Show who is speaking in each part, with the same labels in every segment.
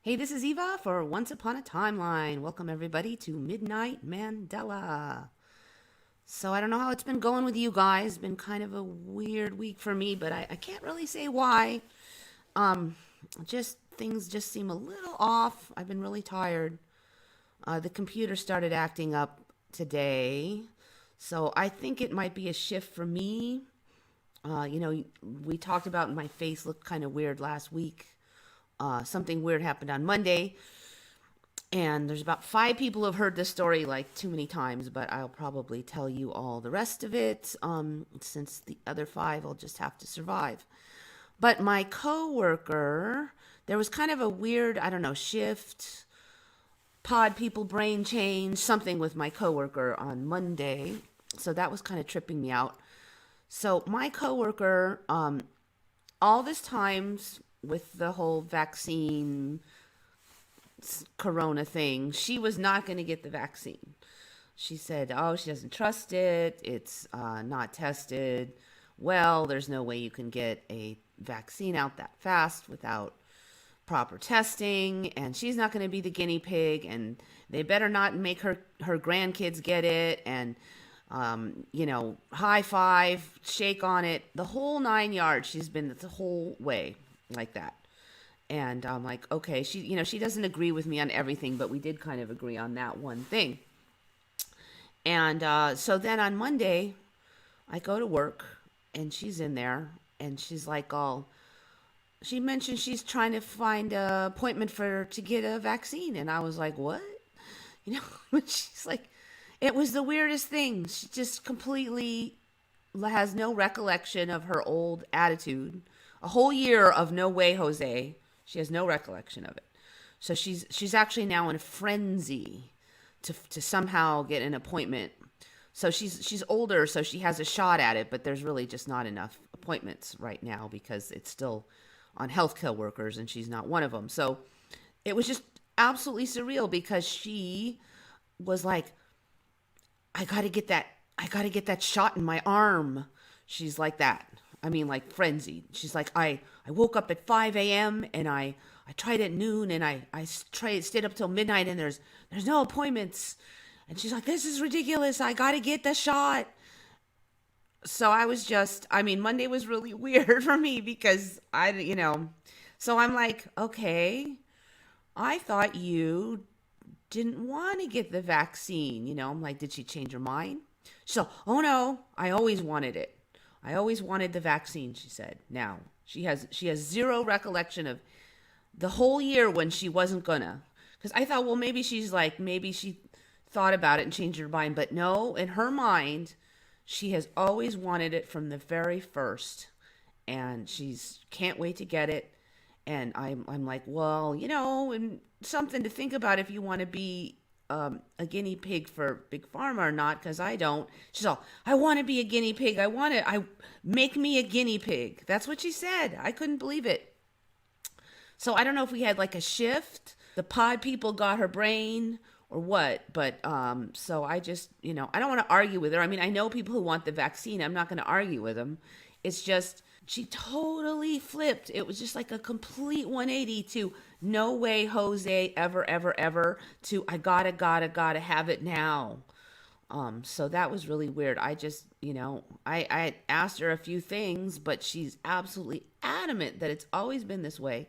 Speaker 1: Hey, this is Eva for Once Upon a Timeline. Welcome, everybody, to Midnight Mandela. So, I don't know how it's been going with you guys. It's been kind of a weird week for me, but I can't really say why. Um, just things just seem a little off. I've been really tired. The computer started acting up today. So, I think it might be a shift for me. We talked about my face looked kind of weird last week. Something weird happened on Monday, and there's about five people who have heard this story like too many times, but I'll probably tell you all the rest of it. Since the other five will just have to survive. But my coworker, there was kind of a weird, I don't know, shift, pod people brain change, something with my coworker on Monday. So that was kind of tripping me out. So my coworker, all this times with the whole vaccine corona thing, she was not going to get the vaccine. She said, oh, she doesn't trust it. It's not tested. Well, there's no way you can get a vaccine out that fast without proper testing. And she's not going to be the guinea pig. And they better not make her grandkids get it. And, high five, shake on it. The whole 9 yards, she's been the whole way like that. And I'm like, okay, she doesn't agree with me on everything, but we did kind of agree on that one thing. And so then on Monday, I go to work and she's in there and she's like, she mentioned she's trying to find an appointment to get a vaccine. And I was like, what? She's like, it was the weirdest thing. She just completely has no recollection of her old attitude. A whole year of no way, Jose. She has no recollection of it. So she's actually now in a frenzy to somehow get an appointment. So she's older, so she has a shot at it, but there's really just not enough appointments right now because it's still on healthcare workers and she's not one of them. So it was just absolutely surreal because she was like, I gotta get that shot in my arm. She's like that. I mean, like frenzied. She's like, I woke up at 5 a.m. and I tried at noon and I stayed up till midnight and there's no appointments. And she's like, this is ridiculous. I got to get the shot. So Monday was really weird for me because so I'm like, okay, I thought you didn't want to get the vaccine. I'm like, did she change her mind? So, oh no, I always wanted it. I always wanted the vaccine, she said. Now, she has zero recollection of the whole year when she wasn't gonna. Because I thought, well, maybe she thought about it and changed her mind. But no, in her mind, she has always wanted it from the very first. And she's can't wait to get it. And I'm like, well, and something to think about if you want to be a guinea pig for Big Pharma or not, because I don't. She's all, I want to be a guinea pig. I make me a guinea pig. That's what she said. I couldn't believe it. So I don't know if we had like a shift. The pod people got her brain or what, but so I just, I don't want to argue with her. I mean, I know people who want the vaccine. I'm not going to argue with them. It's just, she totally flipped. It was just like a complete 180 to no way, Jose, ever, ever, ever, to I gotta have it now. So that was really weird. I just, I asked her a few things, but she's absolutely adamant that it's always been this way.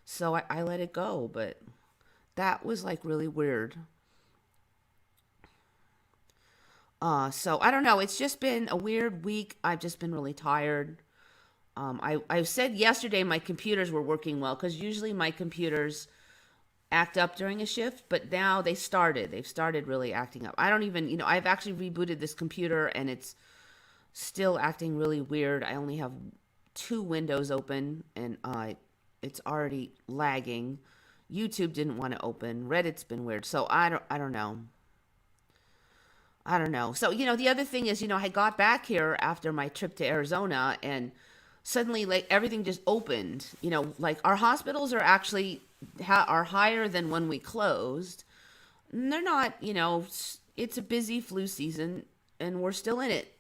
Speaker 1: So I let it go, but that was like really weird. So I don't know. It's just been a weird week. I've just been really tired. I said yesterday my computers were working well because usually my computers act up during a shift, but now they've started really acting up. I don't even, I've actually rebooted this computer and it's still acting really weird. I only have two windows open and it's already lagging. YouTube didn't want to open. Reddit's been weird. So I don't know. I don't know. So, the other thing is, I got back here after my trip to Arizona and suddenly like everything just opened. Like our hospitals are actually are higher than when we closed. And they're not, it's a busy flu season and we're still in it.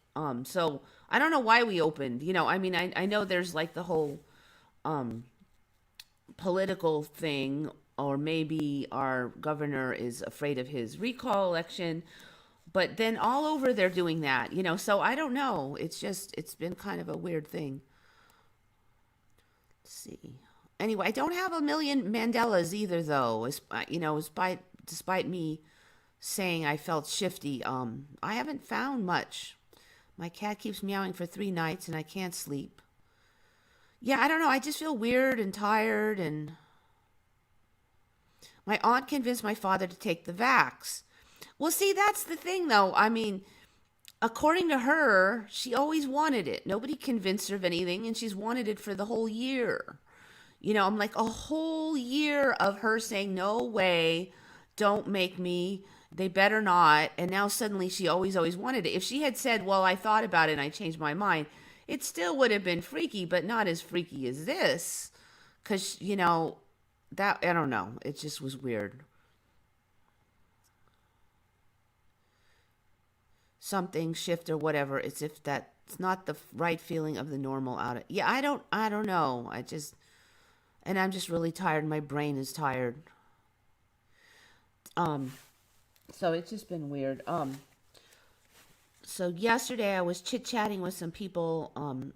Speaker 1: So I don't know why we opened. I know there's like the whole political thing or maybe our governor is afraid of his recall election. But then all over they're doing that, so I don't know. It's been kind of a weird thing. Let's see. Anyway, I don't have a million Mandelas either, though. Despite me saying I felt shifty, I haven't found much. My cat keeps meowing for 3 nights and I can't sleep. Yeah, I don't know. I just feel weird and tired. And my aunt convinced my father to take the vax. Well, see, that's the thing, though. I mean, according to her, she always wanted it. Nobody convinced her of anything, and she's wanted it for the whole year. I'm like, a whole year of her saying, no way, don't make me, they better not. And now suddenly she always wanted it. If she had said, well, I thought about it and I changed my mind, it still would have been freaky, but not as freaky as this. Because, that, I don't know. It just was weird. Something shift or whatever. It's if that's not the right feeling of the normal out of. Yeah, I don't know. And I'm just really tired. My brain is tired. So it's just been weird. So yesterday I was chit-chatting with some people on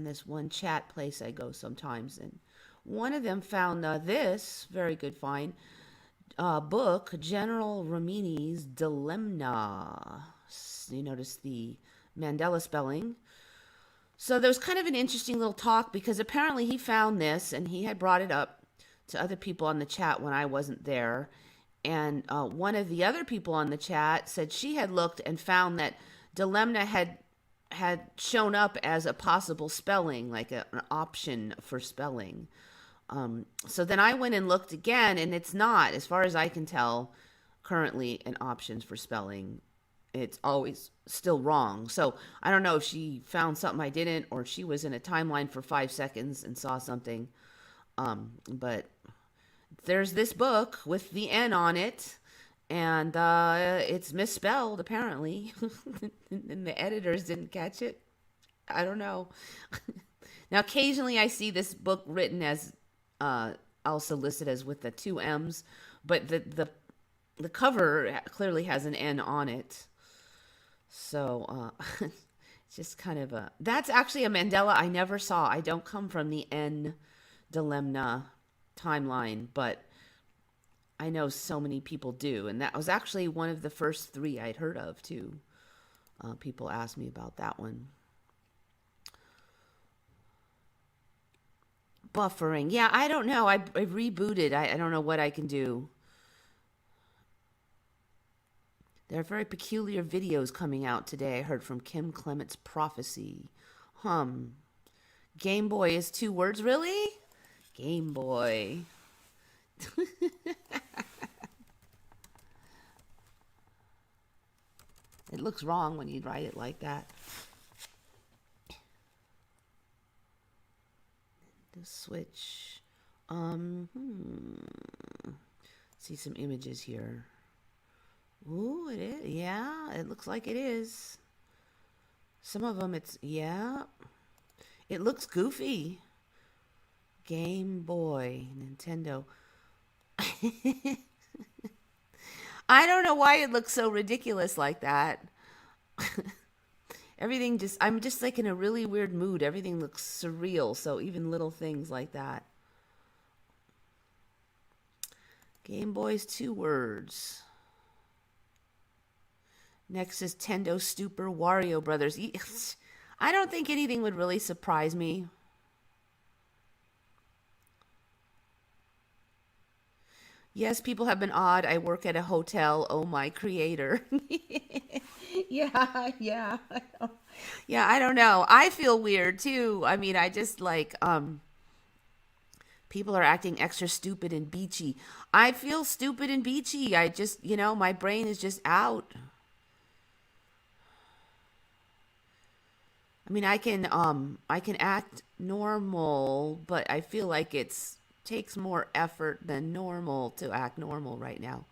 Speaker 1: this one chat place I go sometimes, and one of them found this very good find book, General Ramini's Dilemna. You notice the Mandela spelling. So there was kind of an interesting little talk because apparently he found this and he had brought it up to other people on the chat when I wasn't there. And one of the other people on the chat said she had looked and found that Dilemna had shown up as a possible spelling, like an option for spelling. So then I went and looked again, and it's not, as far as I can tell, currently an option for spelling. It's always still wrong. So I don't know if she found something I didn't, or she was in a timeline for 5 seconds and saw something. But there's this book with the N on it, and it's misspelled apparently, and the editors didn't catch it. I don't know. Now, occasionally I see this book written as also listed as with the 2 M's, but the cover clearly has an N on it. So it's just kind of that's actually a Mandela I never saw. I don't come from the N Dilemna timeline, but I know so many people do. And that was actually one of the first 3 I'd heard of, too. People asked me about that one. Buffering. Yeah, I don't know. I rebooted. I don't know what I can do. There are very peculiar videos coming out today. I heard from Kim Clement's Prophecy. Game Boy is 2 words, really? Game Boy. It looks wrong when you write it like that. The switch. See some images here. Ooh, it is. Yeah, it looks like it is. Some of them, yeah. It looks goofy. Game Boy, Nintendo. I don't know why it looks so ridiculous like that. I'm just like in a really weird mood. Everything looks surreal. So even little things like that. Game Boy's 2 words. Next is Tendo Stupor Wario Brothers. I don't think anything would really surprise me. Yes, people have been odd. I work at a hotel. Oh, my creator. Yeah. Yeah, I don't know. I feel weird, too. I mean, I just like, people are acting extra stupid and beachy. I feel stupid and beachy. I just, my brain is just out. I mean, I can act normal, but I feel like takes more effort than normal to act normal right now.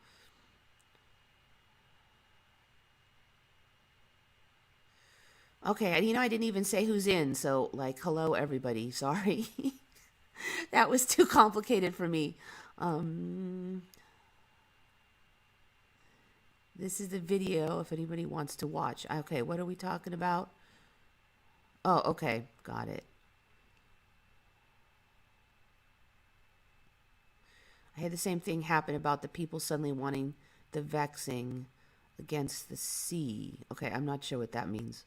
Speaker 1: Okay, I didn't even say who's in, so hello everybody. Sorry. That was too complicated for me. Um, this is the video if anybody wants to watch. Okay, what are we talking about? Oh, okay, got it. I had the same thing happen about the people suddenly wanting the vaccine against the sea. Okay, I'm not sure what that means.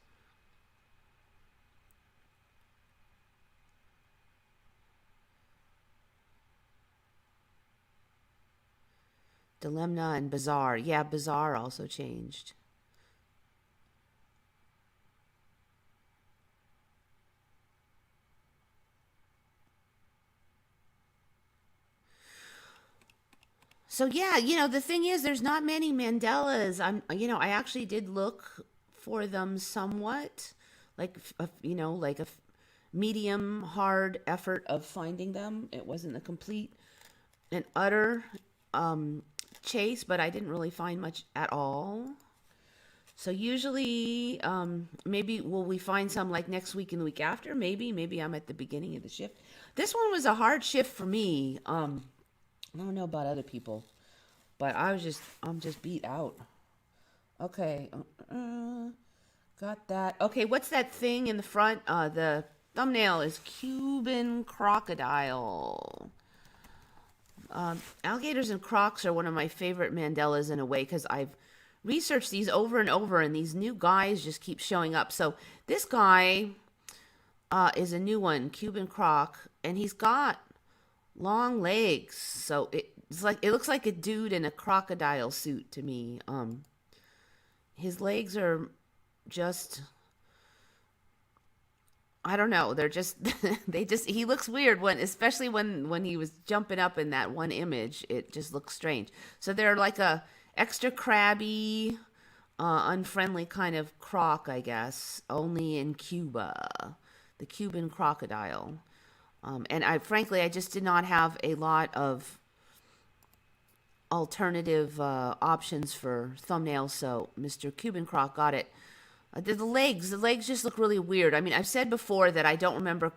Speaker 1: Dilemna and Bizarre. Yeah, Bizarre also changed. So yeah, the thing is there's not many Mandelas. I actually did look for them somewhat, like like a medium hard effort of finding them. It wasn't a complete and utter chase, but I didn't really find much at all. So usually, maybe will we find some like next week and the week after? Maybe I'm at the beginning of the shift. This one was a hard shift for me. I don't know about other people, but I'm just beat out. Okay, got that. Okay, what's that thing in the front? The thumbnail is Cuban crocodile. Alligators and crocs are one of my favorite Mandelas in a way because I've researched these over and over, and these new guys just keep showing up. So this guy is a new one, Cuban croc, and he's got long legs. So it looks like a dude in a crocodile suit to me. His legs are just, I don't know. They're just he looks weird especially when he was jumping up in that one image. It just looks strange. So they're like a extra crabby, unfriendly kind of croc, I guess, only in Cuba, the Cuban crocodile. And frankly, I just did not have a lot of alternative options for thumbnails, so Mr. Cuban Croc got it. The legs just look really weird. I mean, I've said before that I don't remember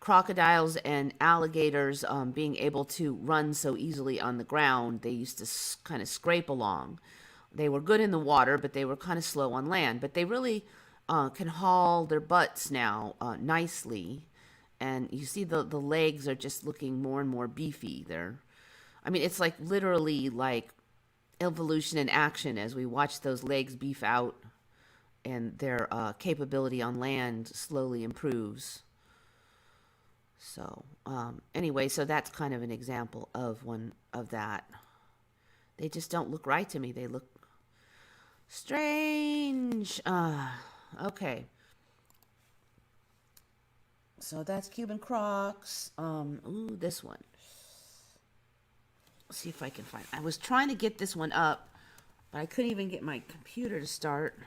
Speaker 1: crocodiles and alligators being able to run so easily on the ground. They used to kind of scrape along. They were good in the water, but they were kind of slow on land. But they really can haul their butts now nicely. And you see the legs are just looking more and more beefy. It's like literally like evolution in action as we watch those legs beef out and their capability on land slowly improves. So anyway, so that's kind of an example of one of that. They just don't look right to me. They look strange. Okay. So that's Cuban Crocs. Ooh, this one. Let's see if I can find. I was trying to get this one up, but I couldn't even get my computer to start.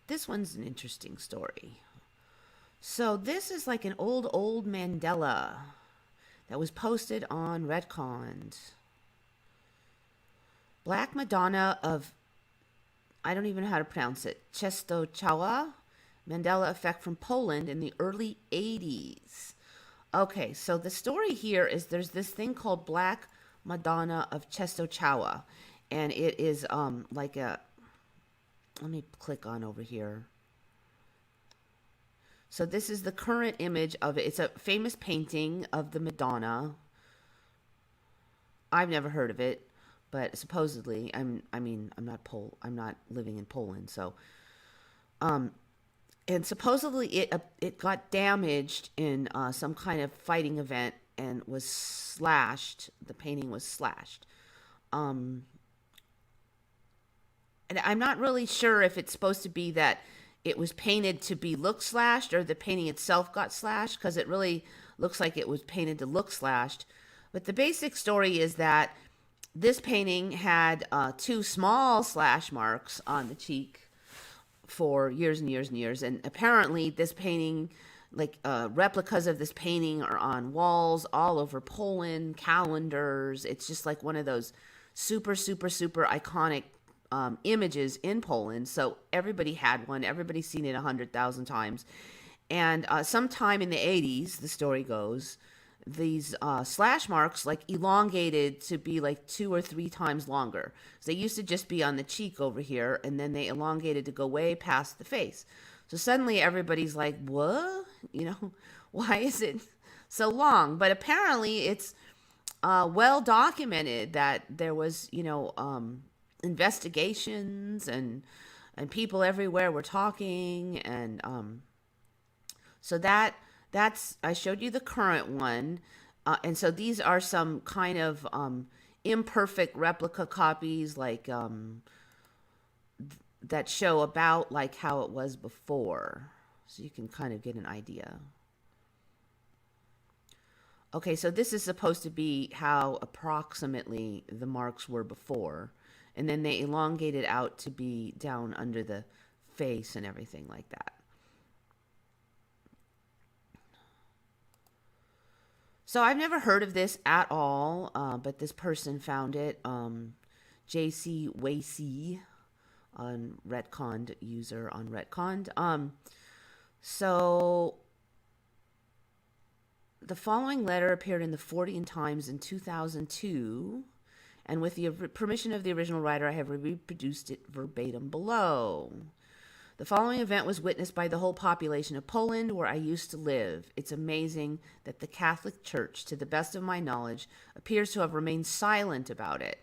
Speaker 1: This one's an interesting story. So this is like an old Mandela that was posted on Redcon. Black Madonna of, I don't even know how to pronounce it, Częstochowa, Mandela effect from Poland in the early 80s. Okay, so the story here is there's this thing called Black Madonna of Częstochowa, and it is like a, let me click on over here. So this is the current image of it. It's a famous painting of the Madonna. I've never heard of it, but supposedly, I'm not living in Poland, so and supposedly it got damaged in some kind of fighting event and was slashed. The painting was slashed. And I'm not really sure if it's supposed to be that it was painted to look slashed or the painting itself got slashed, because it really looks like it was painted to look slashed. But the basic story is that this painting had 2 small slash marks on the cheek for years and years and years. And apparently this painting, like replicas of this painting are on walls all over Poland, calendars. It's just like one of those super, super, super iconic images in Poland. So everybody had one. Everybody's seen it 100,000 times. And sometime in the 80s, the story goes, these slash marks like elongated to be like 2 or 3 times longer. So they used to just be on the cheek over here, and then they elongated to go way past the face. So suddenly everybody's like, what? You know, why is it so long? But apparently it's well documented that there was, investigations and people everywhere were talking. And so that's, I showed you the current one. And so these are some kind of imperfect replica copies, like that show about like how it was before. So you can kind of get an idea. Okay, so this is supposed to be how approximately the marks were before. And then they elongated out to be down under the face and everything like that. So I've never heard of this at all, but this person found it. JC Wacy on Retconned, user on Retconned. So the following letter appeared in the Fortean Times in 2002, and with the permission of the original writer, I have reproduced it verbatim below. The following event was witnessed by the whole population of Poland, where I used to live. It's amazing that the Catholic Church, to the best of my knowledge, appears to have remained silent about it.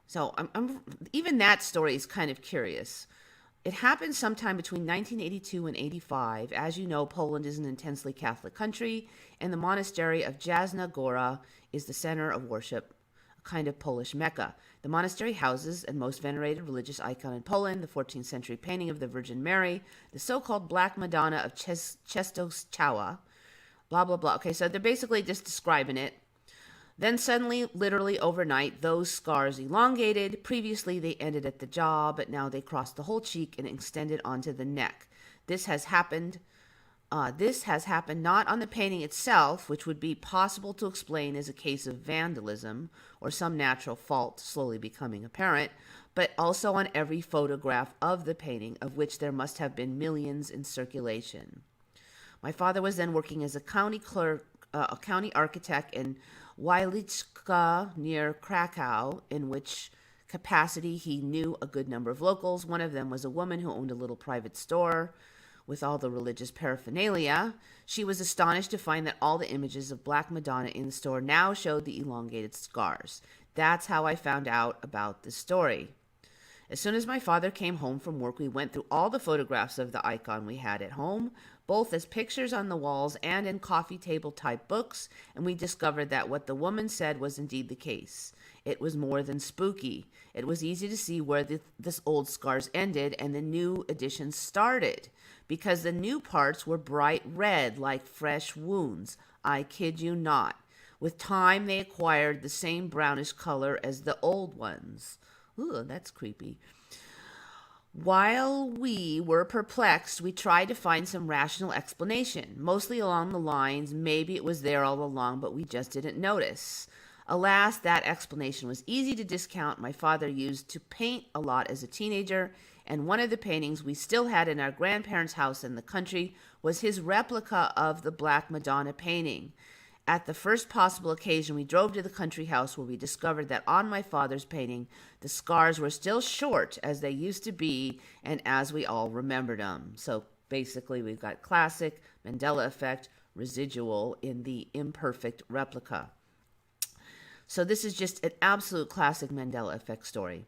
Speaker 1: So even that story is kind of curious. It happened sometime between 1982 and 85. As you know, Poland is an intensely Catholic country, and the monastery of Jasna Gora is the center of worship, a kind of Polish Mecca. The monastery houses the most venerated religious icon in Poland, the 14th century painting of the Virgin Mary, the so-called Black Madonna of Częstochowa, blah, blah, blah. Okay, so they're basically just describing it. Then suddenly, literally overnight, those scars elongated. Previously, they ended at the jaw, but now they crossed the whole cheek and extended onto the neck. This has happened not on the painting itself, which would be possible to explain as a case of vandalism or some natural fault slowly becoming apparent, but also on every photograph of the painting, of which there must have been millions in circulation. My father was then working as a county clerk, a county architect in Wieliczka near Krakow, in which capacity he knew a good number of locals. One of them was a woman who owned a little private store with all the religious paraphernalia. She was astonished to find that all the images of Black Madonna in the store now showed the elongated scars. That's how I found out about the story. As soon as my father came home from work, we went through all the photographs of the icon we had at home, both as pictures on the walls and in coffee table type books, and we discovered that what the woman said was indeed the case. It was more than spooky. It was easy to see where this old scars ended and the new additions started, because the new parts were bright red like fresh wounds. I kid you not. With time, they acquired the same brownish color as the old ones. Ooh, that's creepy. While we were perplexed, we tried to find some rational explanation, mostly along the lines, maybe it was there all along, but we just didn't notice. Alas, that explanation was easy to discount. My father used to paint a lot as a teenager, and one of the paintings we still had in our grandparents' house in the country was his replica of the Black Madonna painting. At the first possible occasion, we drove to the country house, where we discovered that on my father's painting, the scars were still short as they used to be and as we all remembered them. So basically, we've got classic, Mandela effect, residual in the imperfect replica. So this is just an absolute classic Mandela effect story.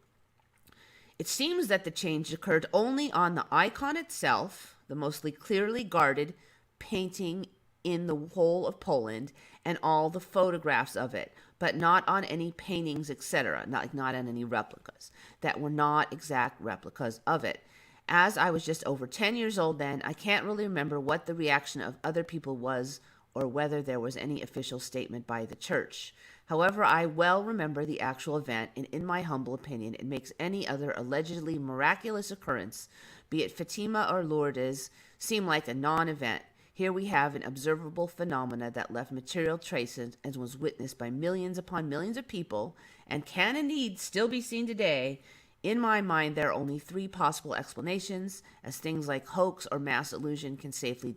Speaker 1: It seems that the change occurred only on the icon itself, the mostly clearly guarded painting in the whole of Poland, and all the photographs of it, but not on any paintings, etc., not on any replicas that were not exact replicas of it. As I was just over 10 years old then, I can't really remember what the reaction of other people was or whether there was any official statement by the church. However, I well remember the actual event, and in my humble opinion, it makes any other allegedly miraculous occurrence, be it Fatima or Lourdes, seem like a non-event. Here we have an observable phenomena that left material traces and was witnessed by millions upon millions of people, and can indeed still be seen today. In my mind, there are only three possible explanations, as things like hoax or mass illusion can safely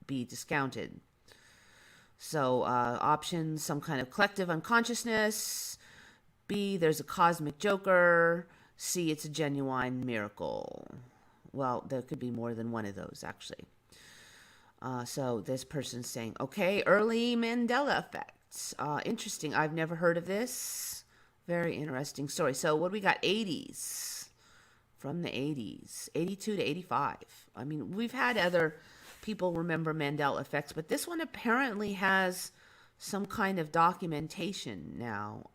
Speaker 1: be discounted. So, options, some kind of collective unconsciousness. B, there's a cosmic joker. C, it's a genuine miracle. Well, there could be more than one of those, actually. So this person's saying, okay, early Mandela effect. Interesting. I've never heard of this. Very interesting story. So what do we got? 80s. From the 80s. 82 to 85. I mean, we've had other people remember Mandela effects, but this one apparently has some kind of documentation now.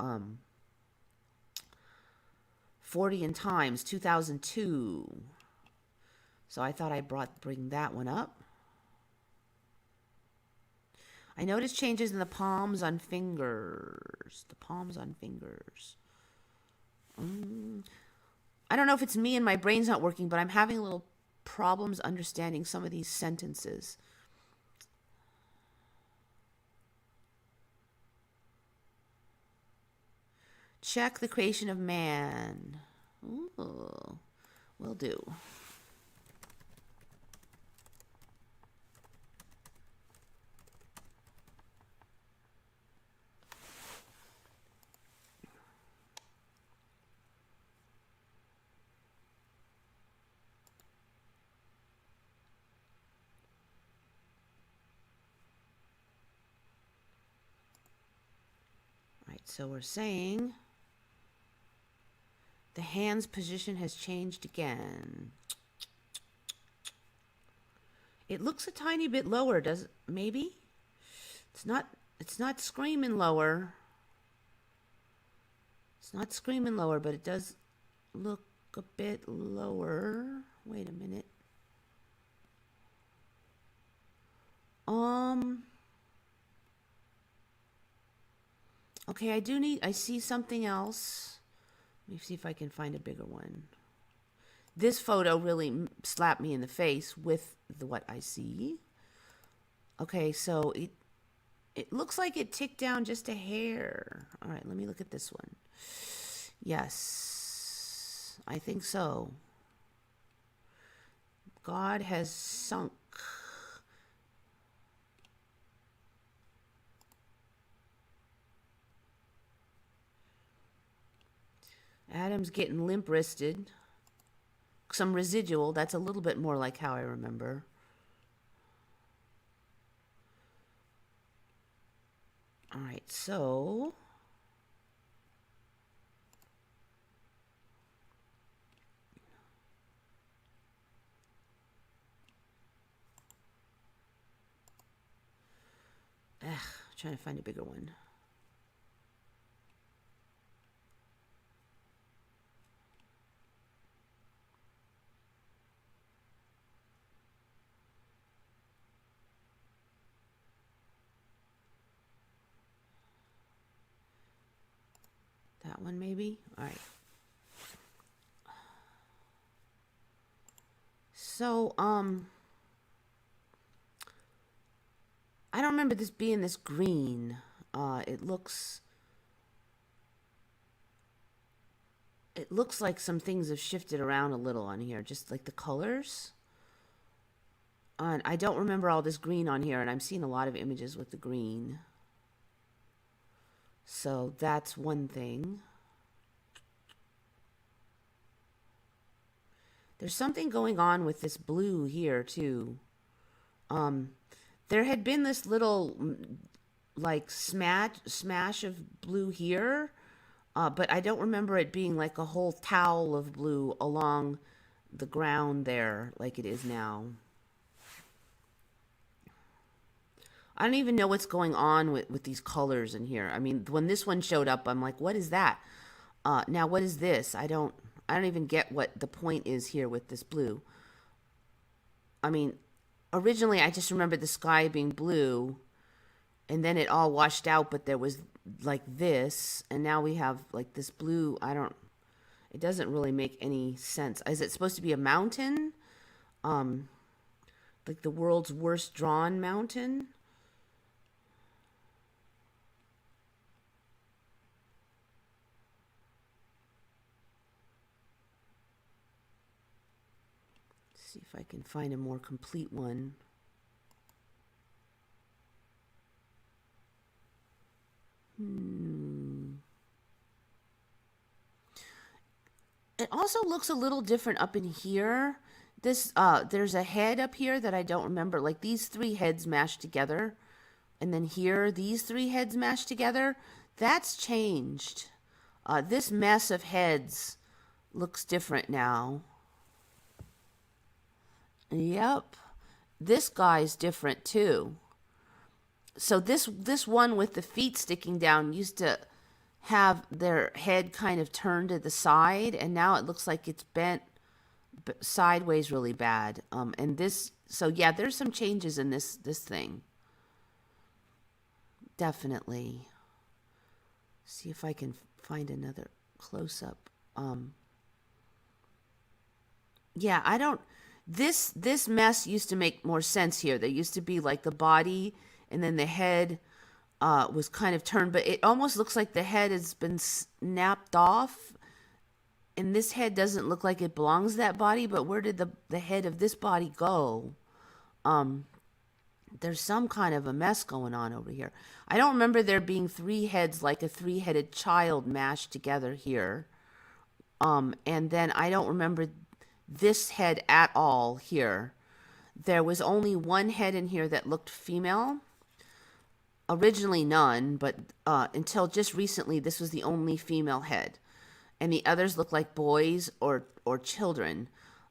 Speaker 1: 40 in Times, 2002. So I thought I'd bring that one up. I noticed changes in the palms on fingers. The palms on fingers. I don't know if it's me and my brain's not working, but I'm having a little problems understanding some of these sentences. Check the creation of man. Ooh, will do. So we're saying the hand's position has changed again. It looks a tiny bit lower, does it? Maybe? It's not screaming lower. It's not screaming lower, but it does look a bit lower. Wait a minute. Okay, I see something else. Let me see if I can find a bigger one. This photo really slapped me in the face with what I see. Okay, so it looks like it ticked down just a hair. All right, let me look at this one. Yes, I think so. God has sunk. Adam's getting limp-wristed. Some residual. That's a little bit more like how I remember. All right, so trying to find a bigger one. That one maybe? All right. So, I don't remember this being this green. It looks like some things have shifted around a little on here, just like the colors. And I don't remember all this green on here, and I'm seeing a lot of images with the green. So that's one thing. There's something going on with this blue here, too. There had been this little, like, smash of blue here, but I don't remember it being like a whole towel of blue along the ground there like it is now. I don't even know what's going on with these colors in here. I mean, when this one showed up, I'm like, what is that? Now, what is this? I don't even get what the point is here with this blue. I mean, originally I just remembered the sky being blue, and then it all washed out, but there was like this, and now we have like this blue. It doesn't really make any sense. Is it supposed to be a mountain? Like the world's worst drawn mountain? See if I can find a more complete one. It also looks a little different up in here. There's a head up here that I don't remember. Like these three heads mashed together. And then here, these three heads mashed together. That's changed. This mess of heads looks different now. Yep. This guy's different too. So this one with the feet sticking down used to have their head kind of turned to the side, and now it looks like it's bent sideways really bad. And this, so yeah, there's some changes in this thing. Definitely. See if I can find another close up. Yeah, I don't. This mess used to make more sense here. There used to be like the body, and then the head was kind of turned, but it almost looks like the head has been snapped off. And this head doesn't look like it belongs to that body, but where did the head of this body go? There's some kind of a mess going on over here. I don't remember there being three heads like a three-headed child mashed together here. And then I don't remember this head at all here. There was only one head in here that looked female. Originally none, but until just recently, this was the only female head. And the others look like boys or children.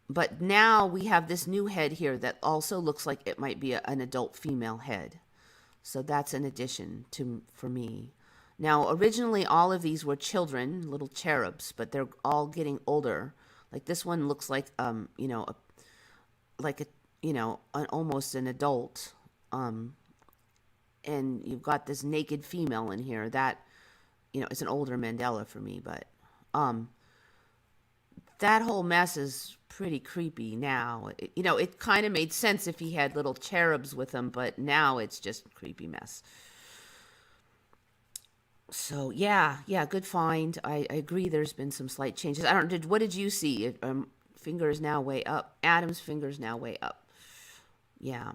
Speaker 1: But now we have this new head here that also looks like it might be an adult female head. So that's an addition for me. Now, originally all of these were children, little cherubs, but they're all getting older. Like this one looks like almost an adult. And you've got this naked female in here that, it's an older Mandela for me, but that whole mess is pretty creepy now. It kind of made sense if he had little cherubs with him, but now it's just a creepy mess. So yeah, good find. I agree. There's been some slight changes. What did you see? Finger is now way up. Adam's finger is now way up. Yeah.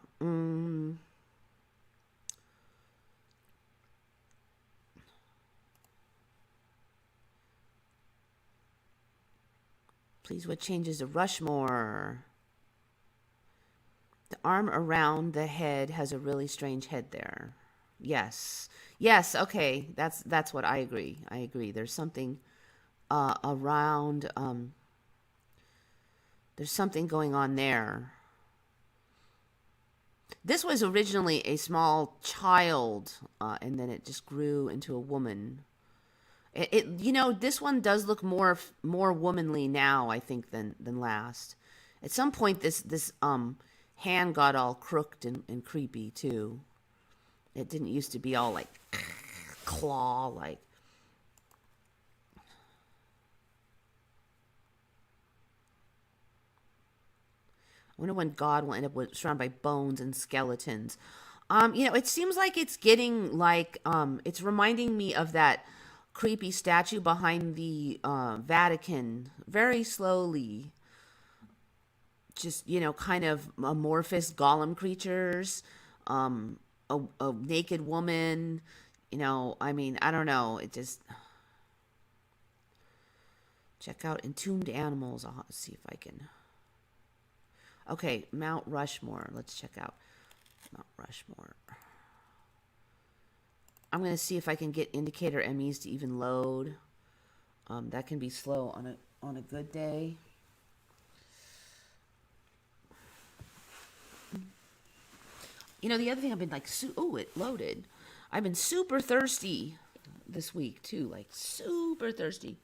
Speaker 1: Please, what changes to Rushmore? The arm around the head has a really strange head there. Yes. Okay, that's what I agree. There's something around. There's something going on there. This was originally a small child, and then it just grew into a woman. This one does look more womanly now, I think, than last. At some point, this hand got all crooked and creepy too. It didn't used to be all like claw like. I wonder when God will end up surrounded by bones and skeletons. It seems like it's getting like it's reminding me of that creepy statue behind the Vatican very slowly. Just, kind of amorphous golem creatures, a naked woman, I don't know. It just... Check out Entombed Animals. I'll see if I can... Okay, Mount Rushmore. Let's check out Mount Rushmore. I'm going to see if I can get indicator MEs to even load. That can be slow on a good day. The other thing I've been like, it loaded. I've been super thirsty this week too, like super thirsty.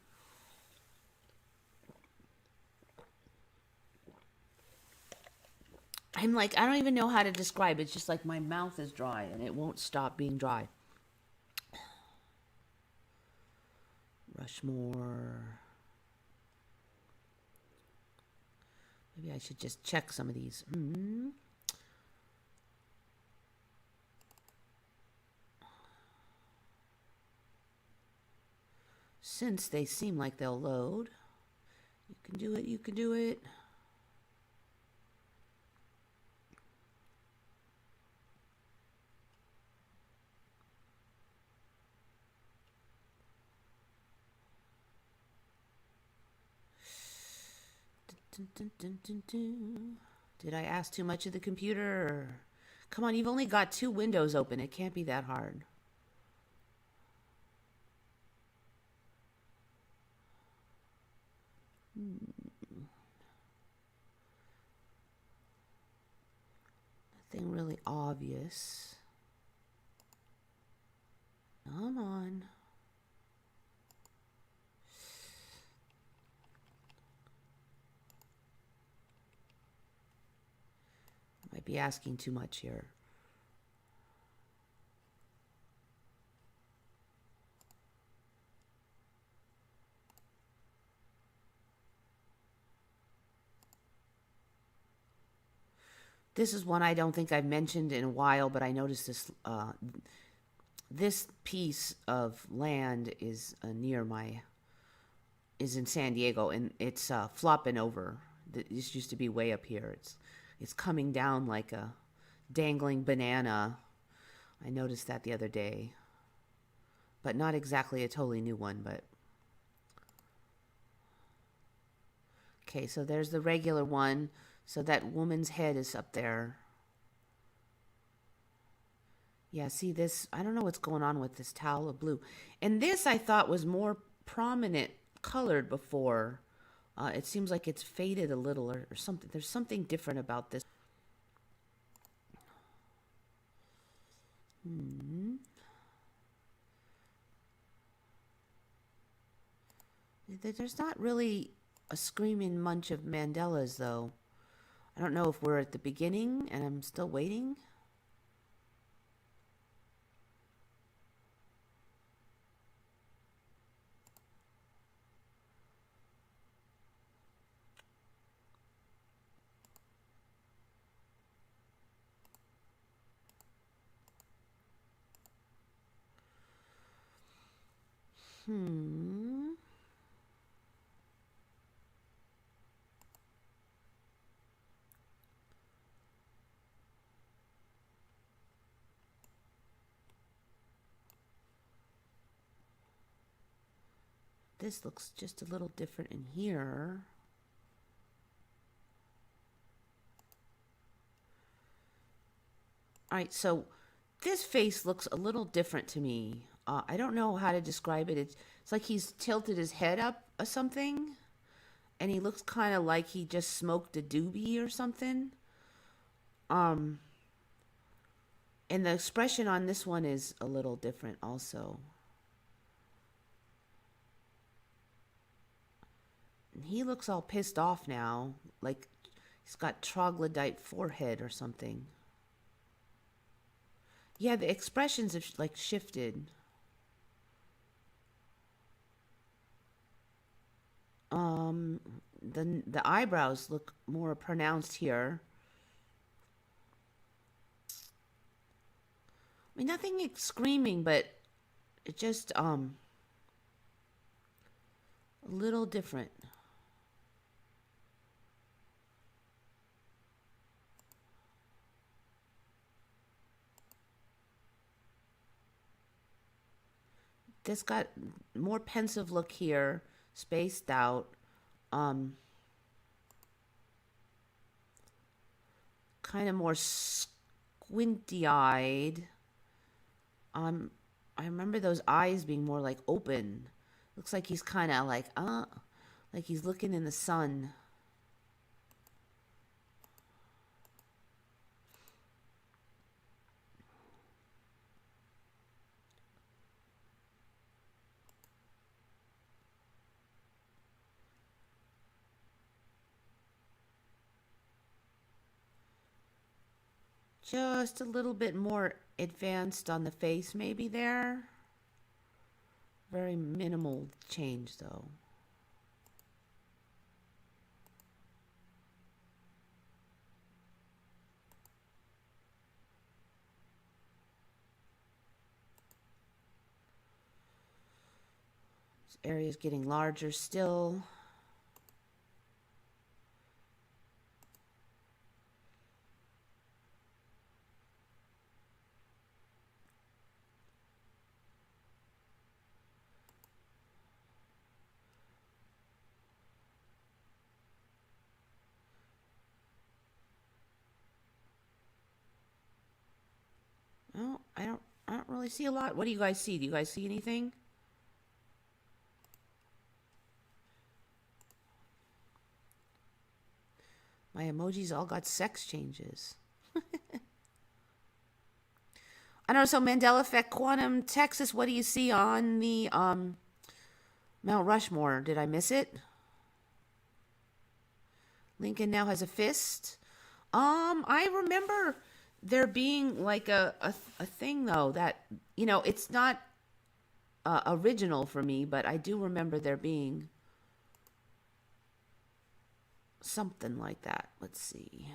Speaker 1: I'm like, I don't even know how to describe it. It's just like my mouth is dry and it won't stop being dry. much more. Maybe I should just check some of these. Since they seem like they'll load. You can do it, you can do it. Did I ask too much of the computer? Or... Come on, you've only got 2 windows open. It can't be that hard. Nothing really obvious. Come on. Might be asking too much here. This is one I don't think I've mentioned in a while, but I noticed this. This piece of land is is in San Diego, and it's flopping over. This used to be way up here. It's coming down like a dangling banana. I noticed that the other day, but not exactly a totally new one. But okay, so there's the regular one. So that woman's head is up there. Yeah, see this? I don't know what's going on with this towel of blue. And this I thought was more prominent colored before. It seems like it's faded a little or something. There's something different about this. There's not really a screaming bunch of Mandelas, though. I don't know if we're at the beginning and I'm still waiting. This looks just a little different in here. All right, so this face looks a little different to me. I don't know how to describe it. It's like he's tilted his head up or something. And he looks kind of like he just smoked a doobie or something. And the expression on this one is a little different also. And he looks all pissed off now. Like he's got troglodyte forehead or something. Yeah, the expressions have like shifted. The eyebrows look more pronounced here. I mean, nothing screaming, but it just a little different. This got more pensive look here, spaced out. Kind of more squinty-eyed. I remember those eyes being more like open. Looks like he's kind of like he's looking in the sun. Just a little bit more advanced on the face maybe there. Very minimal change, though. This area is getting larger still. Oh, I don't really see a lot. What do you guys see? Do you guys see anything? My emojis all got sex changes. I don't know. So Mandela Effect, Quantum, Texas. What do you see on the Mount Rushmore? Did I miss it? Lincoln now has a fist. I remember there being like a thing though that it's not original for me, but I do remember there being something like that. Let's see.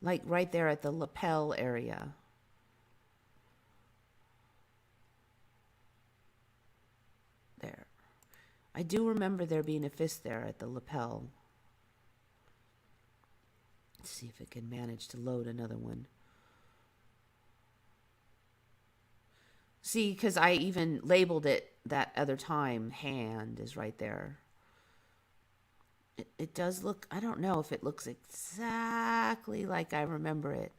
Speaker 1: Like right there at the lapel area. There. I do remember there being a fist there at the lapel. Let's see if it can manage to load another one. See, because I even labeled it that other time. Hand is right there. It does look, I don't know if it looks exactly like I remember it.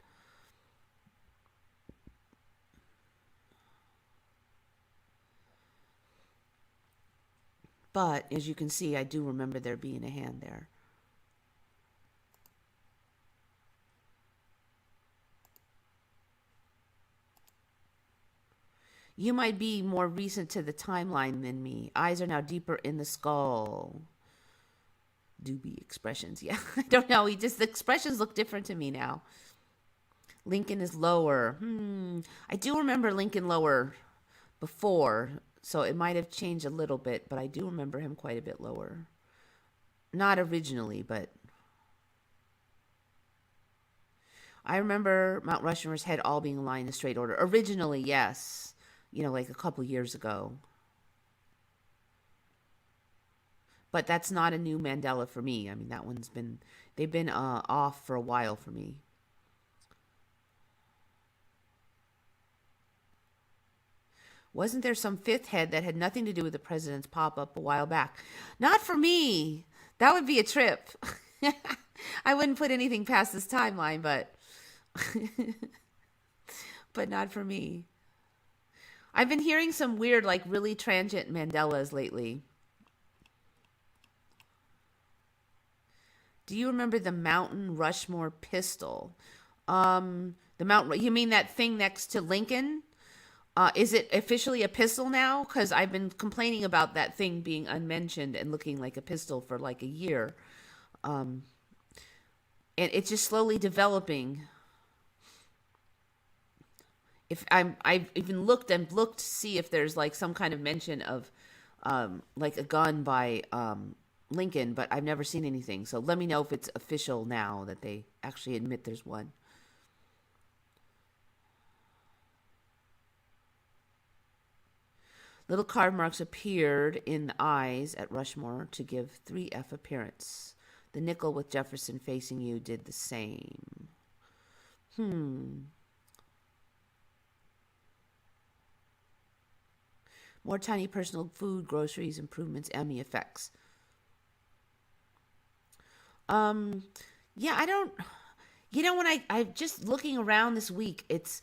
Speaker 1: But as you can see, I do remember there being a hand there. You might be more recent to the timeline than me. Eyes are now deeper in the skull. Doobie expressions. Yeah, I don't know. The expressions look different to me now. Lincoln is lower. I do remember Lincoln lower before, so it might have changed a little bit, but I do remember him quite a bit lower. Not originally, but I remember Mount Rushmore's head all being aligned in a straight order. Originally, yes. Like a couple years ago. But that's not a new Mandela for me. I mean, that one's they've been off for a while for me. Wasn't there some fifth head that had nothing to do with the president's pop-up a while back? Not for me. That would be a trip. I wouldn't put anything past this timeline, but but not for me. I've been hearing some weird, like really transient Mandelas lately. Do you remember the Mountain Rushmore pistol? You mean that thing next to Lincoln? Is it officially a pistol now? Because I've been complaining about that thing being unmentioned and looking like a pistol for like a year. And it's just slowly developing. I've even looked to see if there's like some kind of mention of like a gun by Lincoln, but I've never seen anything. So let me know if it's official now that they actually admit there's one. Little card marks appeared in the eyes at Rushmore to give 3F appearance. The nickel with Jefferson facing you did the same. More tiny personal food, groceries, improvements, and the effects. Yeah, I don't, when I'm just looking around this week, it's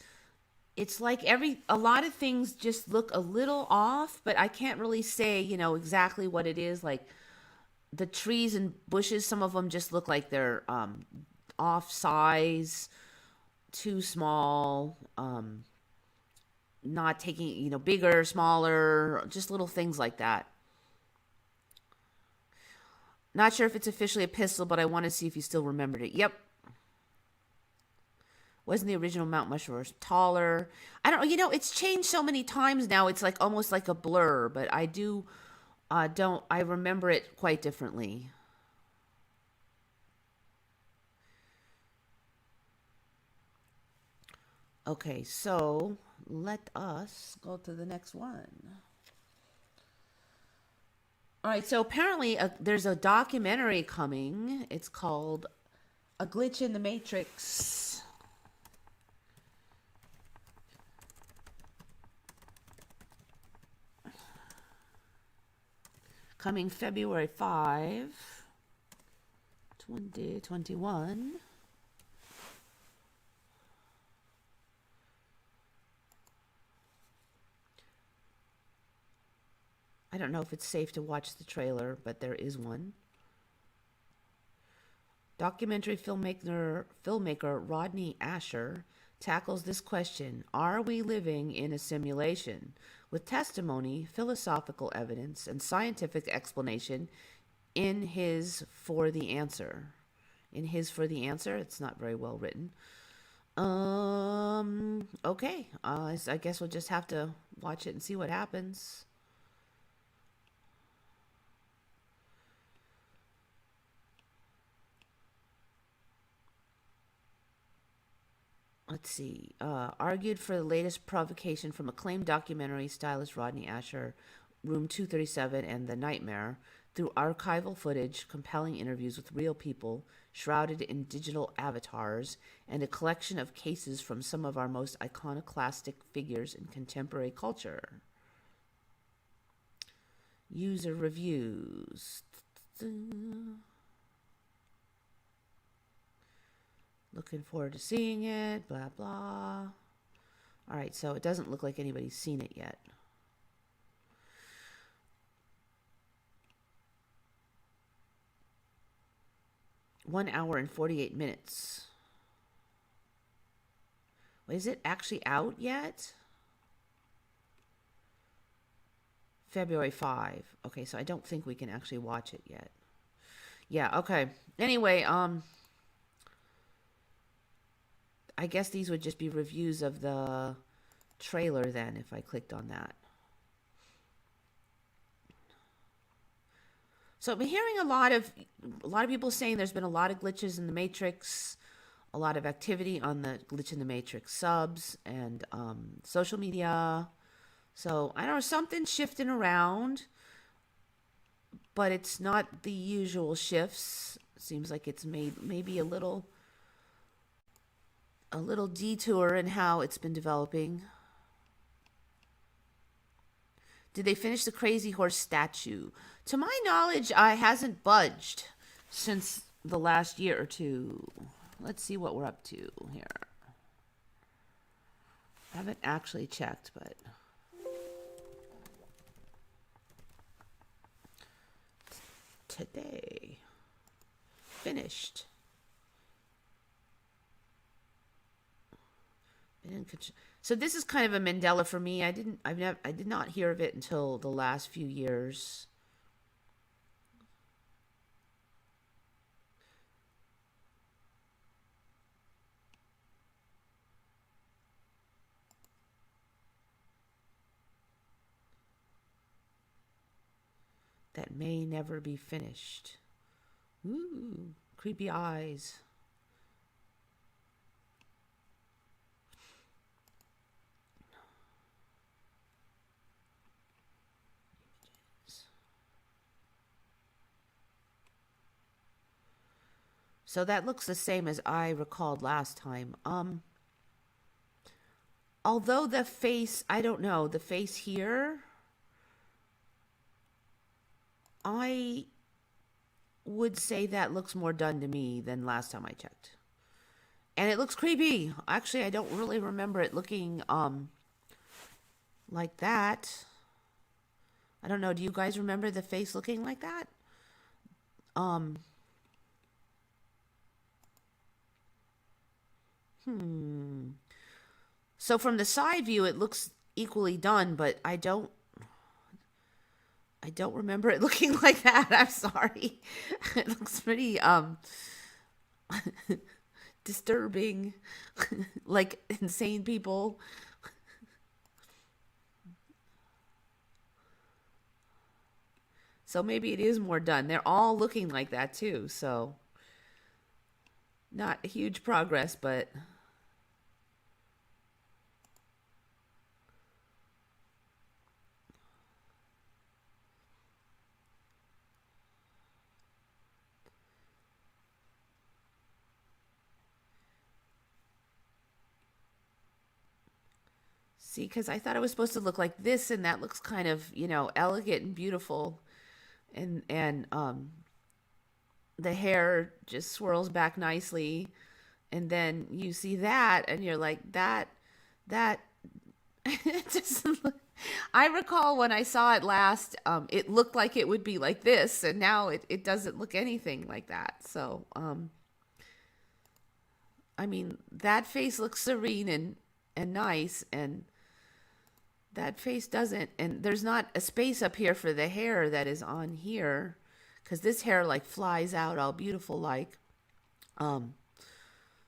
Speaker 1: like a lot of things just look a little off, but I can't really say, exactly what it is. Like the trees and bushes, some of them just look like they're, off size, too small, not taking, bigger, smaller, just little things like that. Not sure if it's officially a pistol, but I want to see if you still remembered it. Yep. Wasn't the original Mount Rushmore taller? I don't, it's changed so many times now. It's like almost like a blur, but I remember it quite differently. Okay, so let us go to the next one. All right, so apparently there's a documentary coming. It's called A Glitch in the Matrix. Coming February 5, 2021. I don't know if it's safe to watch the trailer, but there is one. Documentary filmmaker Rodney Asher tackles this question: are we living in a simulation? With testimony, philosophical evidence, and scientific explanation in his For the Answer. It's not very well written. Okay. I guess we'll just have to watch it and see what happens. Let's see. Argued for the latest provocation from acclaimed documentary stylist Rodney Asher, Room 237 and The Nightmare, through archival footage, compelling interviews with real people shrouded in digital avatars, and a collection of cases from some of our most iconoclastic figures in contemporary culture. User reviews. Looking forward to seeing it, blah, blah. All right, so it doesn't look like anybody's seen it yet. One hour and 48 minutes. Is it actually out yet? February 5. Okay, so I don't think we can actually watch it yet. Yeah, okay. Anyway, I guess these would just be reviews of the trailer then, if I clicked on that. So I've been hearing a lot of people saying there's been a lot of glitches in the Matrix, a lot of activity on the Glitch in the Matrix subs and social media. So I don't know, something's shifting around, but it's not the usual shifts. Seems like it's made maybe a little detour in how it's been developing. Did they finish the Crazy Horse statue? To my knowledge, I hasn't budged since the last year or two. Let's see what we're up to here. I haven't actually checked, but today finished. So this is kind of a Mandela for me. I did not hear of it until the last few years. That may never be finished. Ooh, creepy eyes. So that looks the same as I recalled last time. Although the face, I don't know, the face here, I would say that looks more done to me than last time I checked. And it looks creepy. Actually, I don't really remember it looking like that. I don't know. Do you guys remember the face looking like that? So from the side view, it looks equally done, but I don't remember it looking like that. I'm sorry. It looks pretty disturbing, like insane people. So maybe it is more done. They're all looking like that too. So not a huge progress, but see, because I thought it was supposed to look like this, and that looks kind of, elegant and beautiful, and the hair just swirls back nicely, and then you see that, and you're like, that it doesn't look. I recall when I saw it last, it looked like it would be like this, and now it doesn't look anything like that. So, I mean, that face looks serene and nice, and that face doesn't. And there's not a space up here for the hair that is on here, because this hair like flies out all beautiful like. Um,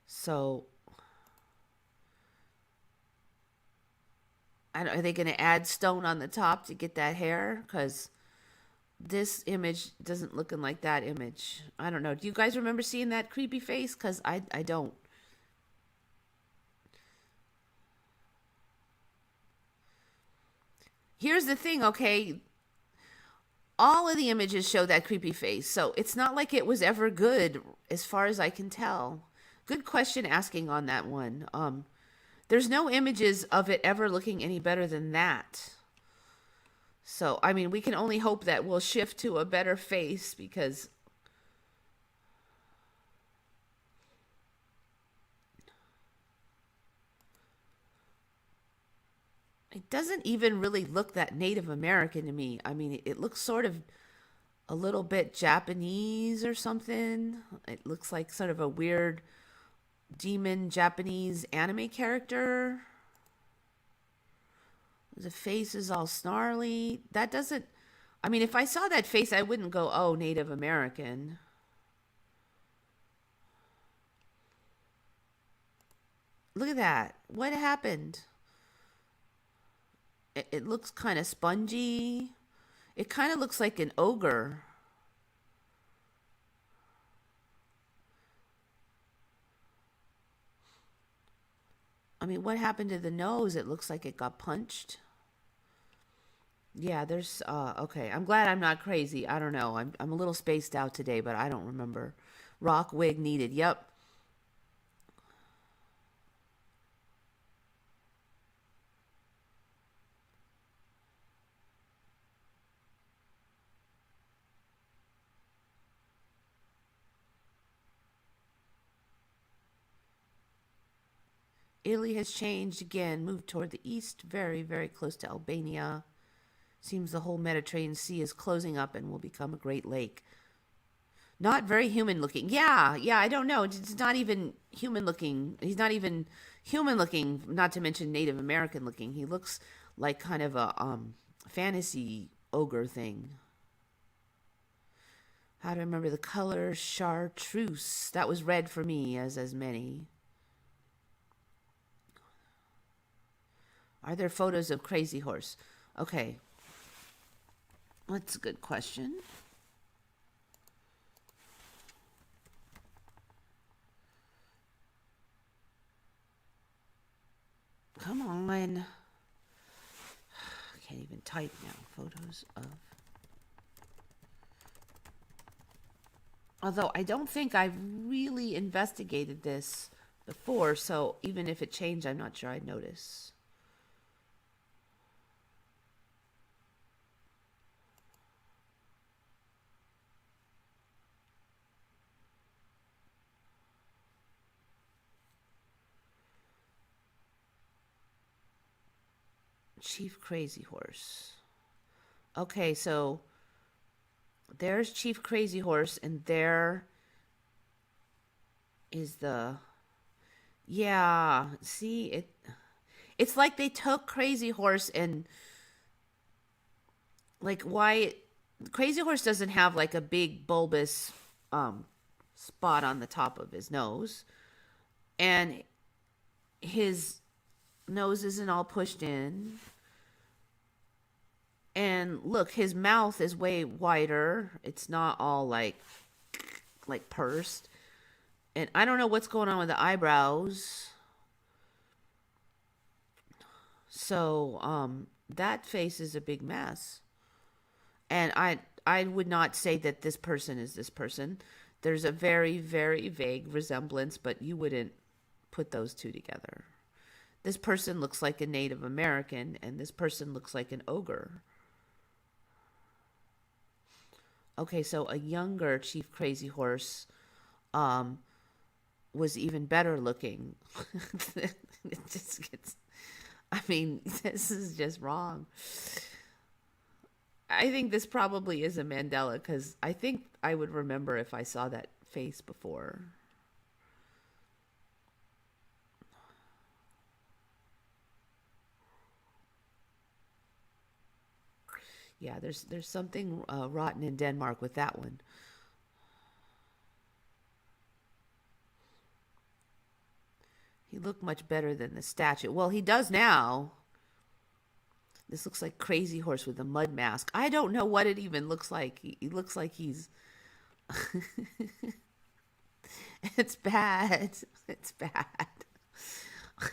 Speaker 1: so are they going to add stone on the top to get that hair? Because this image doesn't looking like that image. I don't know. Do you guys remember seeing that creepy face? Because I don't. Here's the thing, okay? All of the images show that creepy face, so it's not like it was ever good, as far as I can tell. Good question asking on that one. There's no images of it ever looking any better than that. So, I mean, we can only hope that we'll shift to a better face because it doesn't even really look that Native American to me. I mean, it looks sort of a little bit Japanese or something. It looks like sort of a weird demon Japanese anime character. The face is all snarly. That doesn't. I mean, if I saw that face, I wouldn't go, oh, Native American. Look at that. What happened? It looks kind of spongy. It kind of looks like an ogre. I mean, what happened to the nose? It looks like it got punched. Yeah, there's okay. I'm glad I'm not crazy. I don't know. I'm a little spaced out today, but I don't remember. Rock wig needed. Yep. Italy has changed again, moved toward the east, very, very close to Albania. Seems the whole Mediterranean Sea is closing up and will become a great lake. Not very human looking. Yeah, yeah, I don't know. It's not even human looking. He's not even human looking, not to mention Native American looking. He looks like kind of a fantasy ogre thing. How to remember the color chartreuse. That was red for me, as many. Are there photos of Crazy Horse? Okay. That's a good question. Come on. I can't even type now. Photos of. Although I don't think I've really investigated this before, so even if it changed, I'm not sure I'd notice. Chief Crazy Horse. Okay, so there's Chief Crazy Horse, and there is the. Yeah, see it. It's like they took Crazy Horse and like why Crazy Horse doesn't have like a big bulbous spot on the top of his nose. And his nose isn't all pushed in. And look, his mouth is way wider. It's not all like pursed. And I don't know what's going on with the eyebrows. So, that face is a big mess. And I would not say that this person is this person. There's a very, very vague resemblance, but you wouldn't put those two together. This person looks like a Native American, and this person looks like an ogre. Okay, so a younger Chief Crazy Horse was even better looking. It just gets, I mean, this is just wrong. I think this probably is a Mandela because I think I would remember if I saw that face before. Yeah, there's something rotten in Denmark with that one. He looked much better than the statue. Well, he does now. This looks like Crazy Horse with a mud mask. I don't know what it even looks like. He looks like he's... It's bad. It's bad.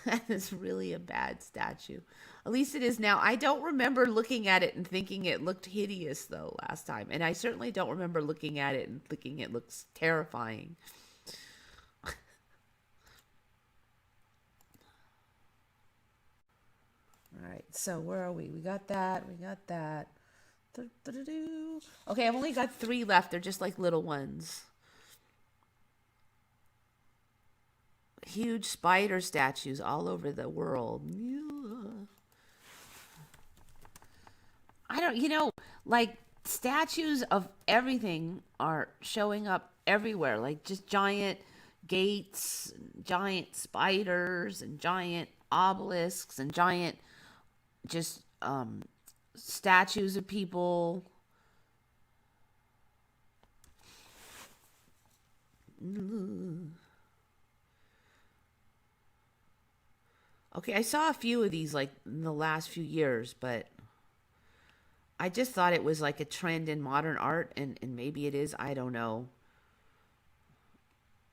Speaker 1: That is really a bad statue. At least it is now. I don't remember looking at it and thinking it looked hideous, though, last time. And I certainly don't remember looking at it and thinking it looks terrifying. All right, so where are we? We got that. We got that. Okay, I've only got 3 left. They're just like little ones. Huge spider statues all over the world. I don't, like statues of everything are showing up everywhere. Like just giant gates, giant spiders, and giant obelisks, and giant just statues of people. Okay, I saw a few of these like in the last few years, but I just thought it was like a trend in modern art, and maybe it is. I don't know.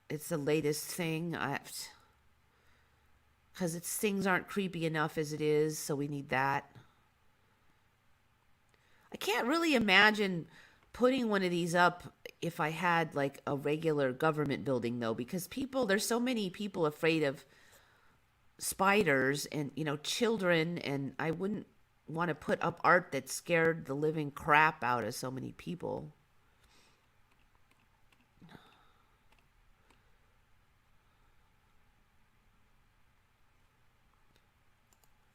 Speaker 1: It's the latest thing. Because things aren't creepy enough as it is, so we need that. I can't really imagine putting one of these up if I had like a regular government building, though, because there's so many people afraid of spiders and, children, and I wouldn't want to put up art that scared the living crap out of so many people.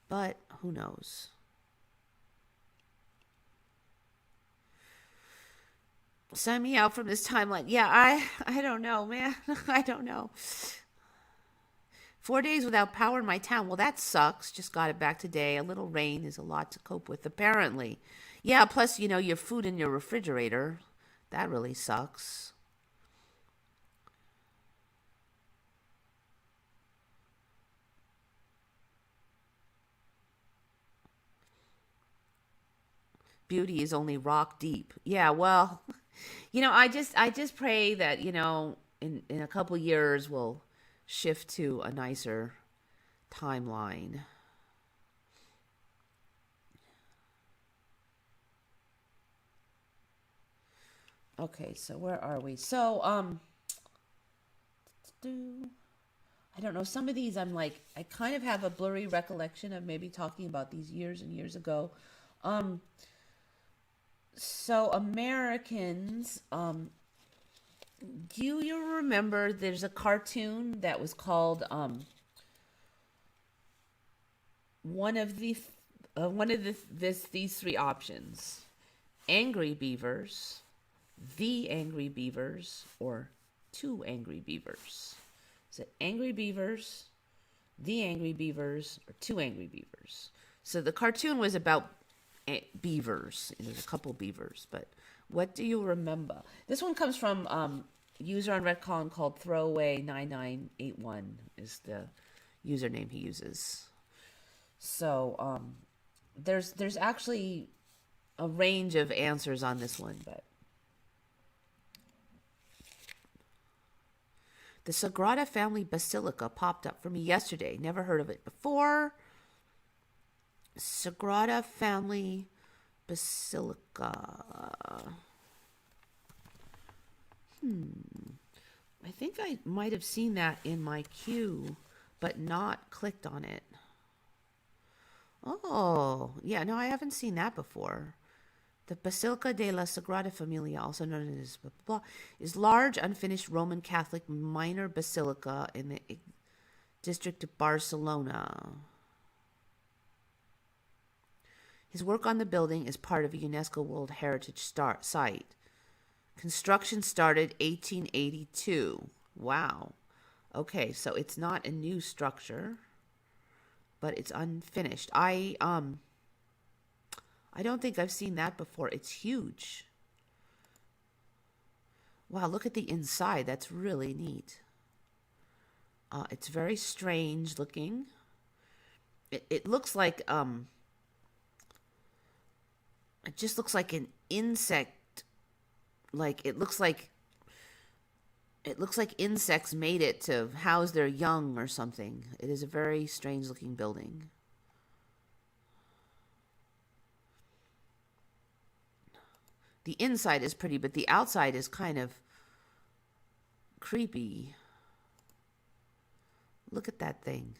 Speaker 1: But who knows? Sign me out from this timeline. Yeah, I don't know, man. I don't know. 4 days without power in my town. Well, that sucks. Just got it back today. A little rain is a lot to cope with, apparently. Yeah, plus, your food in your refrigerator. That really sucks. Beauty is only rock deep. Yeah, well, I just pray that, in a couple years we'll shift to a nicer timeline. Okay, so where are we? So, I don't know. Some of these I'm like, I kind of have a blurry recollection of maybe talking about these years and years ago. Um, so Americans, do you remember there's a cartoon that was called one of the these 3 options: Angry Beavers, The Angry Beavers, or Two Angry Beavers? Is it Angry Beavers, The Angry Beavers, or Two Angry Beavers? So the cartoon was about beavers. There's a couple beavers, but what do you remember? This one comes from user on Redcon called Throwaway9981 is the username he uses. So there's actually a range of answers on this one, but the Sagrada family basilica popped up for me yesterday. Never heard of it before. Sagrada family basilica. I think I might have seen that in my queue, but not clicked on it. Oh, yeah, no, I haven't seen that before. The Basilica de la Sagrada Familia, also known as blah, blah, blah, is large, unfinished Roman Catholic minor basilica in the district of Barcelona. His work on the building is part of a UNESCO World Heritage Site. Construction started 1882. Wow. Okay, so it's not a new structure, but it's unfinished. I don't think I've seen that before. It's huge. Wow, look at the inside. That's really neat. It's very strange looking. It looks like it just looks like an insect. Like it looks like insects made it to house their young or something. It is a very strange looking building. The inside is pretty, but the outside is kind of creepy. Look at that thing.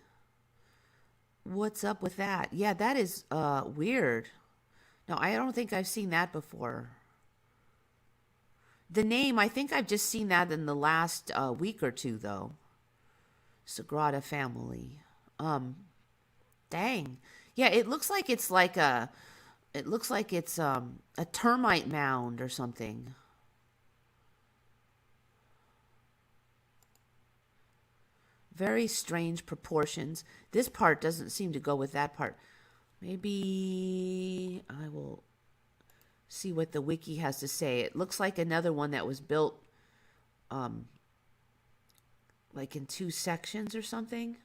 Speaker 1: What's up with that? Yeah, that is weird. No, I don't think I've seen that before. The name, I think I've just seen that in the last week or two, though. Sagrada family. Dang. Yeah, it looks like it's a termite mound or something. Very strange proportions. This part doesn't seem to go with that part. Maybe I will see what the wiki has to say. It looks like another one that was built like in two sections or something.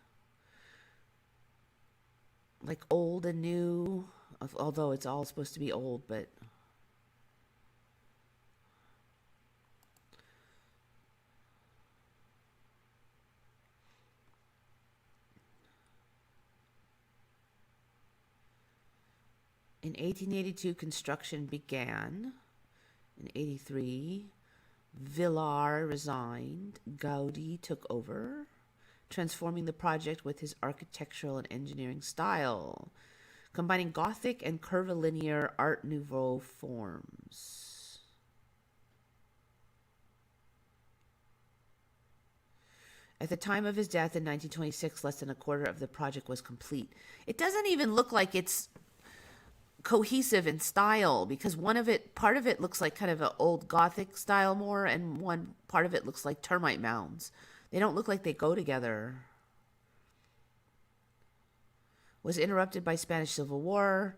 Speaker 1: Like old and new, although it's all supposed to be old, but in 1882, construction began. In 83, Villar resigned. Gaudi took over, transforming the project with his architectural and engineering style, combining Gothic and curvilinear Art Nouveau forms. At the time of his death in 1926, less than a quarter of the project was complete. It doesn't even look like it's cohesive in style, because part of it looks like kind of an old Gothic style more, and one part of it looks like termite mounds. They don't look like they go together. Was interrupted by Spanish Civil War.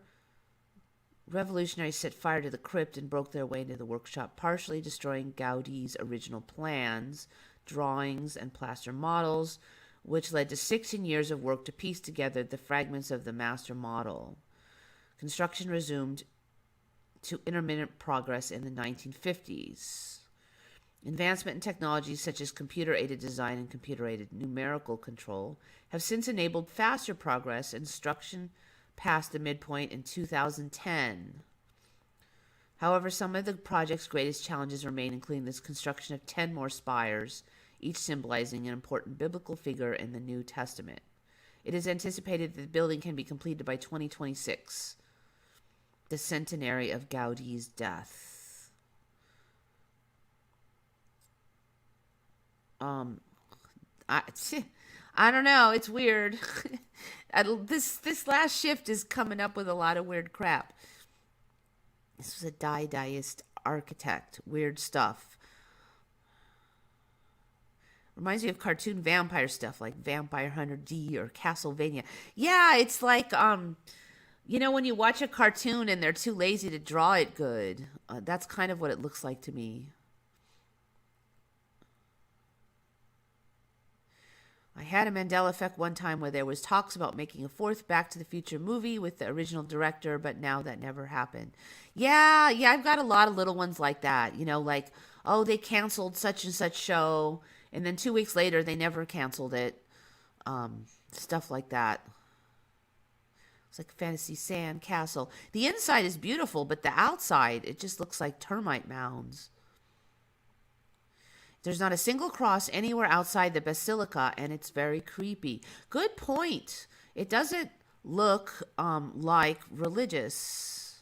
Speaker 1: Revolutionaries set fire to the crypt and broke their way into the workshop, partially destroying Gaudi's original plans, drawings, and plaster models, which led to 16 years of work to piece together the fragments of the master model. Construction resumed to intermittent progress in the 1950s. Advancement in technologies such as computer-aided design and computer-aided numerical control have since enabled faster progress, and construction passed the midpoint in 2010. However, some of the project's greatest challenges remain, including the construction of 10 more spires, each symbolizing an important biblical figure in the New Testament. It is anticipated that the building can be completed by 2026, the centenary of Gaudi's death. I don't know. It's weird. This last shift is coming up with a lot of weird crap. This was a Dadaist architect. Weird stuff. Reminds me of cartoon vampire stuff like Vampire Hunter D or Castlevania. Yeah, it's like when you watch a cartoon and they're too lazy to draw it good. That's kind of what it looks like to me. I had a Mandela effect one time where there was talks about making a fourth Back to the Future movie with the original director, but now that never happened. Yeah, yeah, I've got a lot of little ones like that. Like, oh, they canceled such and such show, and then 2 weeks later they never canceled it. Stuff like that. It's like fantasy sand castle. The inside is beautiful, but the outside, it just looks like termite mounds. There's not a single cross anywhere outside the basilica, and it's very creepy. Good point. It doesn't look like religious.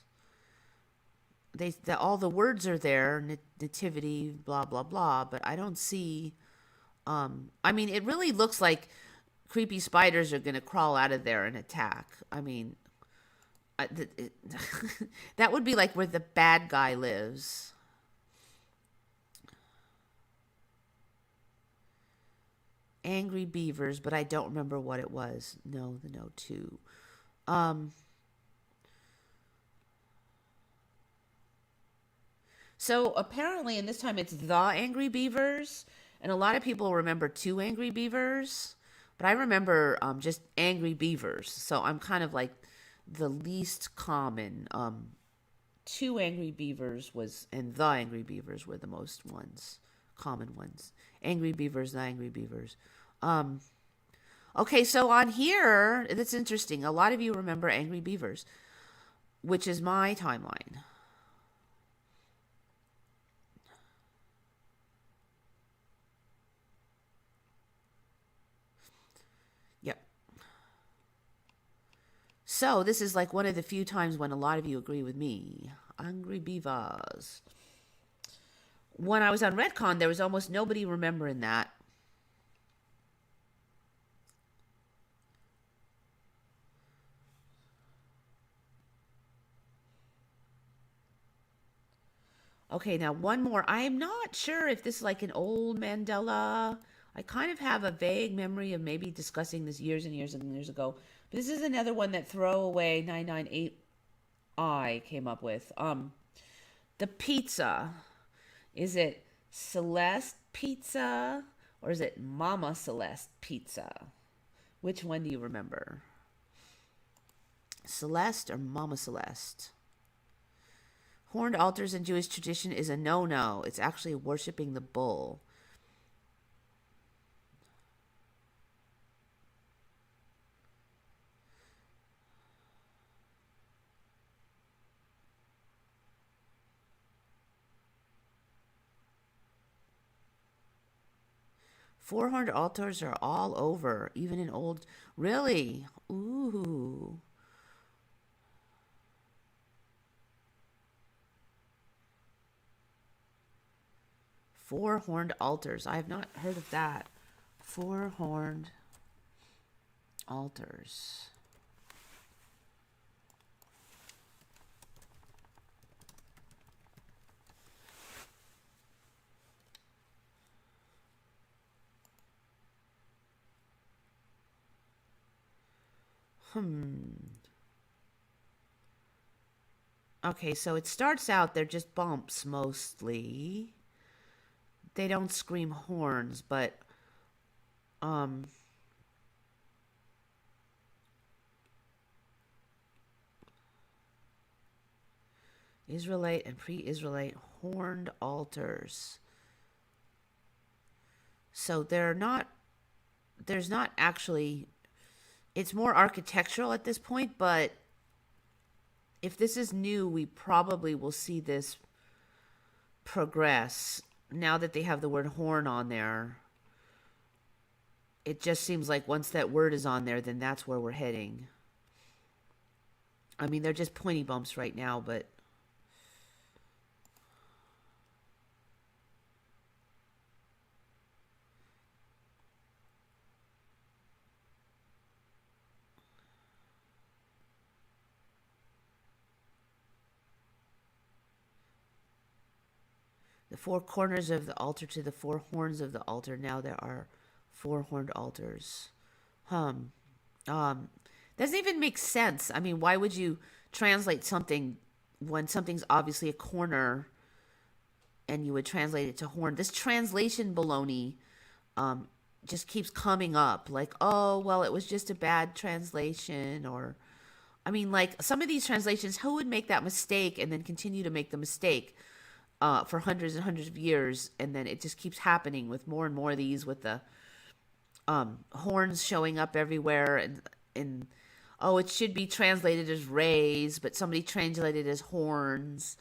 Speaker 1: All the words are there, nativity, blah blah blah, but I don't see. I mean, it really looks like creepy spiders are going to crawl out of there and attack. I mean, that would be like where the bad guy lives. Angry Beavers, but I don't remember what it was. No, the no two. So apparently, in this time, it's the Angry Beavers, and a lot of people remember two Angry Beavers, but I remember just Angry Beavers. So I'm kind of like the least common. Two Angry Beavers and the Angry Beavers were the most common ones. Angry Beavers, the Angry Beavers. Okay, so on here, that's interesting. A lot of you remember Angry Beavers, which is my timeline. Yep. So this is like one of the few times when a lot of you agree with me. Angry Beavers. When I was on Redcon, there was almost nobody remembering that. Okay, now one more. I'm not sure if this is like an old Mandela. I kind of have a vague memory of maybe discussing this years and years and years ago. But this is another one that Throwaway 998I came up with. The pizza. Is it Celeste Pizza or is it Mama Celeste Pizza? Which one do you remember? Celeste or Mama Celeste? Horned altars in Jewish tradition is a no-no. It's actually worshiping the bull. Four-horned altars are all over, even in old... Really? Ooh. Four-horned altars. I have not heard of that. Four-horned altars. Okay, so it starts out, they're just bumps mostly. They don't scream horns, but Israelite and pre-Israelite horned altars. So there's not actually, it's more architectural at this point, but if this is new, we probably will see this progress. Now that they have the word horn on there, it just seems like once that word is on there, then that's where we're heading. I mean, they're just pointy bumps right now, but the four corners of the altar to the four horns of the altar. Now there are four horned altars. Doesn't even make sense. I mean, why would you translate something when something's obviously a corner and you would translate it to horn? This translation baloney just keeps coming up like, oh, well, it was just a bad translation. Or, I mean, like some of these translations, who would make that mistake and then continue to make the mistake for hundreds and hundreds of years? And then it just keeps happening with more and more of these, with the horns showing up everywhere. And oh, it should be translated as rays, but somebody translated as horns.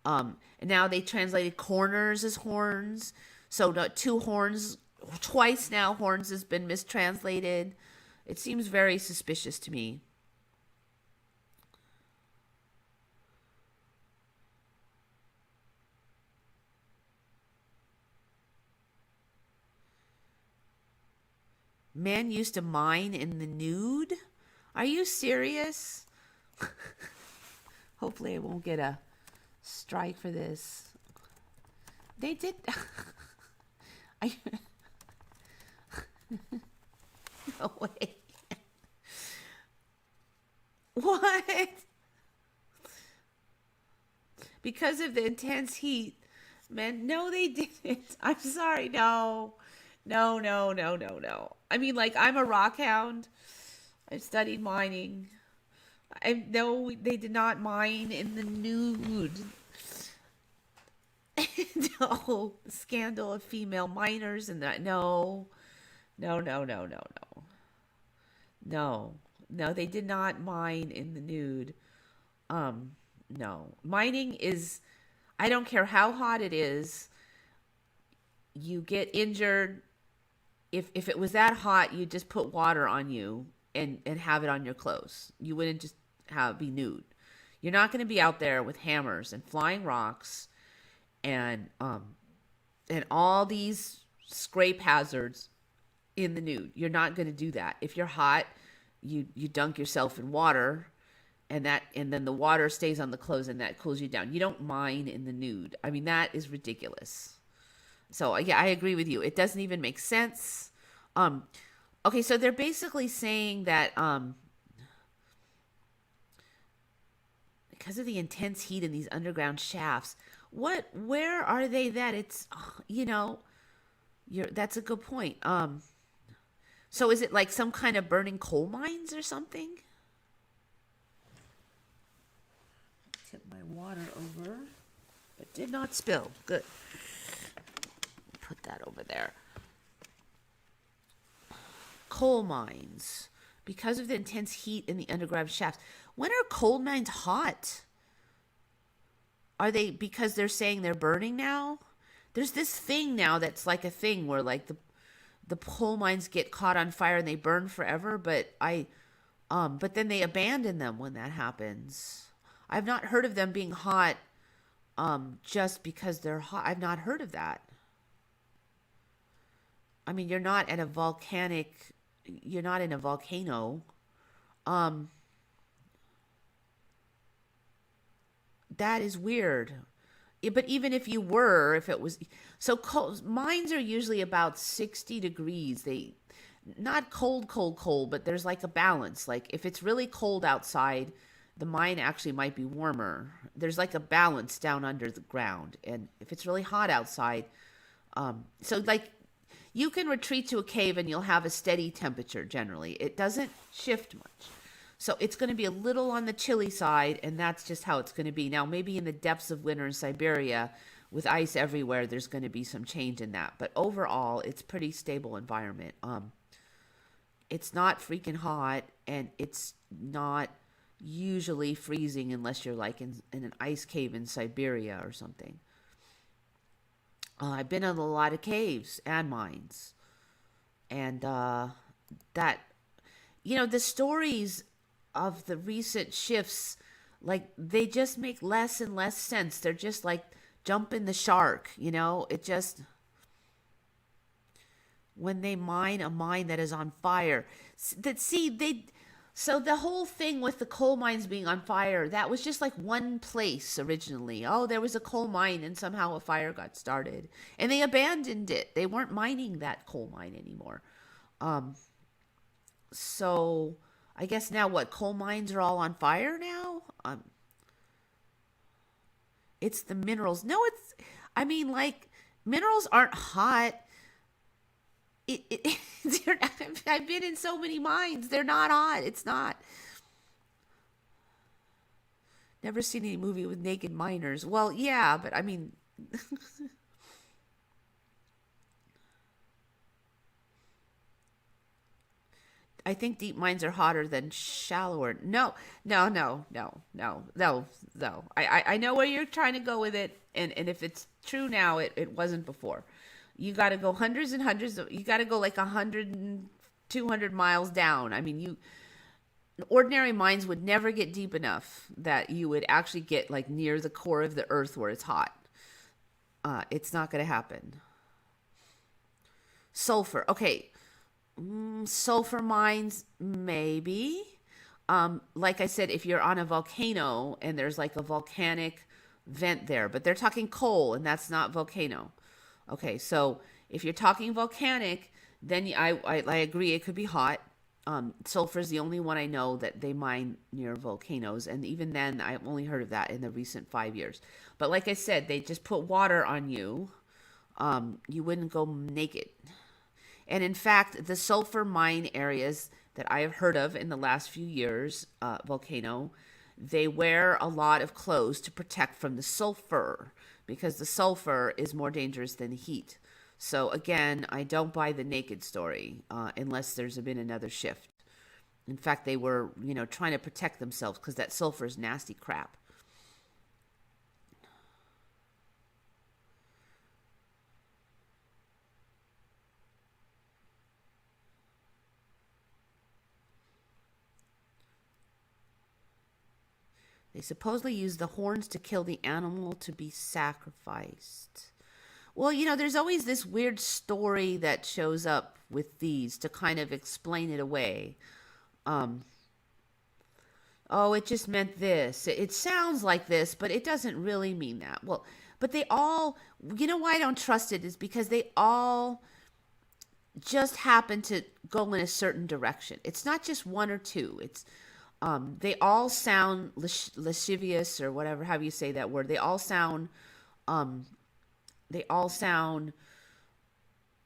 Speaker 1: And now they translated corners as horns. So two horns, twice now horns has been mistranslated. It seems very suspicious to me. Men used to mine in the nude? Are you serious? Hopefully I won't get a strike for this. They did. I... No way. What? Because of the intense heat. Man, no, they didn't. I'm sorry. No. No. I mean, like, I'm a rock hound. I've studied mining. I know they did not mine in the nude. No, scandal of female miners and that. No, they did not mine in the nude. No, mining is, I don't care how hot it is, you get injured. If it was that hot, you'd just put water on you and have it on your clothes. You wouldn't just be nude. You're not going to be out there with hammers and flying rocks and all these scrape hazards in the nude. You're not going to do that. If you're hot, you dunk yourself in water, and then the water stays on the clothes and that cools you down. You don't mine in the nude. I mean, that is ridiculous. So yeah, I agree with you. It doesn't even make sense. Okay, so they're basically saying that because of the intense heat in these underground shafts, where are they that it's, that's a good point. So is it like some kind of burning coal mines or something? Tip my water over, but did not spill. Good. Put that over there. Coal mines. Because of the intense heat in the underground shafts. When are coal mines hot? Are they because they're saying they're burning now? There's this thing now that's like a thing where like the coal mines get caught on fire and they burn forever, but then they abandon them when that happens. I've not heard of them being hot just because they're hot. I've not heard of that. I mean, you're not in a volcano. That is weird. But even if you were, if it was, so mines are usually about 60 degrees. They, not cold, but there's like a balance. Like if it's really cold outside, the mine actually might be warmer. There's like a balance down under the ground. And if it's really hot outside, so like you can retreat to a cave and you'll have a steady temperature generally. It doesn't shift much. So it's going to be a little on the chilly side, and that's just how it's going to be. Now, maybe in the depths of winter in Siberia, with ice everywhere, there's going to be some change in that. But overall, it's pretty stable environment. It's not freaking hot, and it's not usually freezing unless you're like in an ice cave in Siberia or something. I've been in a lot of caves and mines. And that, the stories of the recent shifts, like they just make less and less sense. They're just like jumping the shark, it just, when they mine a mine that is on fire, so the whole thing with the coal mines being on fire, that was just like one place originally. Oh, there was a coal mine and somehow a fire got started and they abandoned it. They weren't mining that coal mine anymore. So I guess now what, coal mines are all on fire now? It's the minerals. No, like minerals aren't hot. I've been in so many mines. They're not hot. It's not. Never seen any movie with naked miners. Well, yeah, but I mean, I think deep mines are hotter than shallower. No, no, no, no, no, no, no. I know where you're trying to go with it, and if it's true now, it wasn't before. You got to go hundreds and hundreds of. You got to go like 200 miles down. I mean, ordinary mines would never get deep enough that you would actually get like near the core of the earth where it's hot. It's not going to happen. Sulfur. Okay, sulfur mines, maybe. Like I said, if you're on a volcano and there's like a volcanic vent there, but they're talking coal and that's not volcano. Okay, so if you're talking volcanic, then I agree it could be hot. Sulfur is the only one I know that they mine near volcanoes, and even then, I've only heard of that in the recent 5 years. But like I said, they just put water on you. You wouldn't go naked. And in fact, the sulfur mine areas that I have heard of in the last few years, volcano, they wear a lot of clothes to protect from the sulfur because the sulfur is more dangerous than heat. So again, I don't buy the naked story unless there's been another shift. In fact, they were, trying to protect themselves because that sulfur is nasty crap. They supposedly use the horns to kill the animal to be sacrificed. Well, there's always this weird story that shows up with these to kind of explain it away. Um, oh, it just meant this. It sounds like this, but it doesn't really mean that. Well, but they all, why I don't trust it is because they all just happen to go in a certain direction. It's not just one or two. They all sound lascivious or whatever, how you say that word. Um, they all sound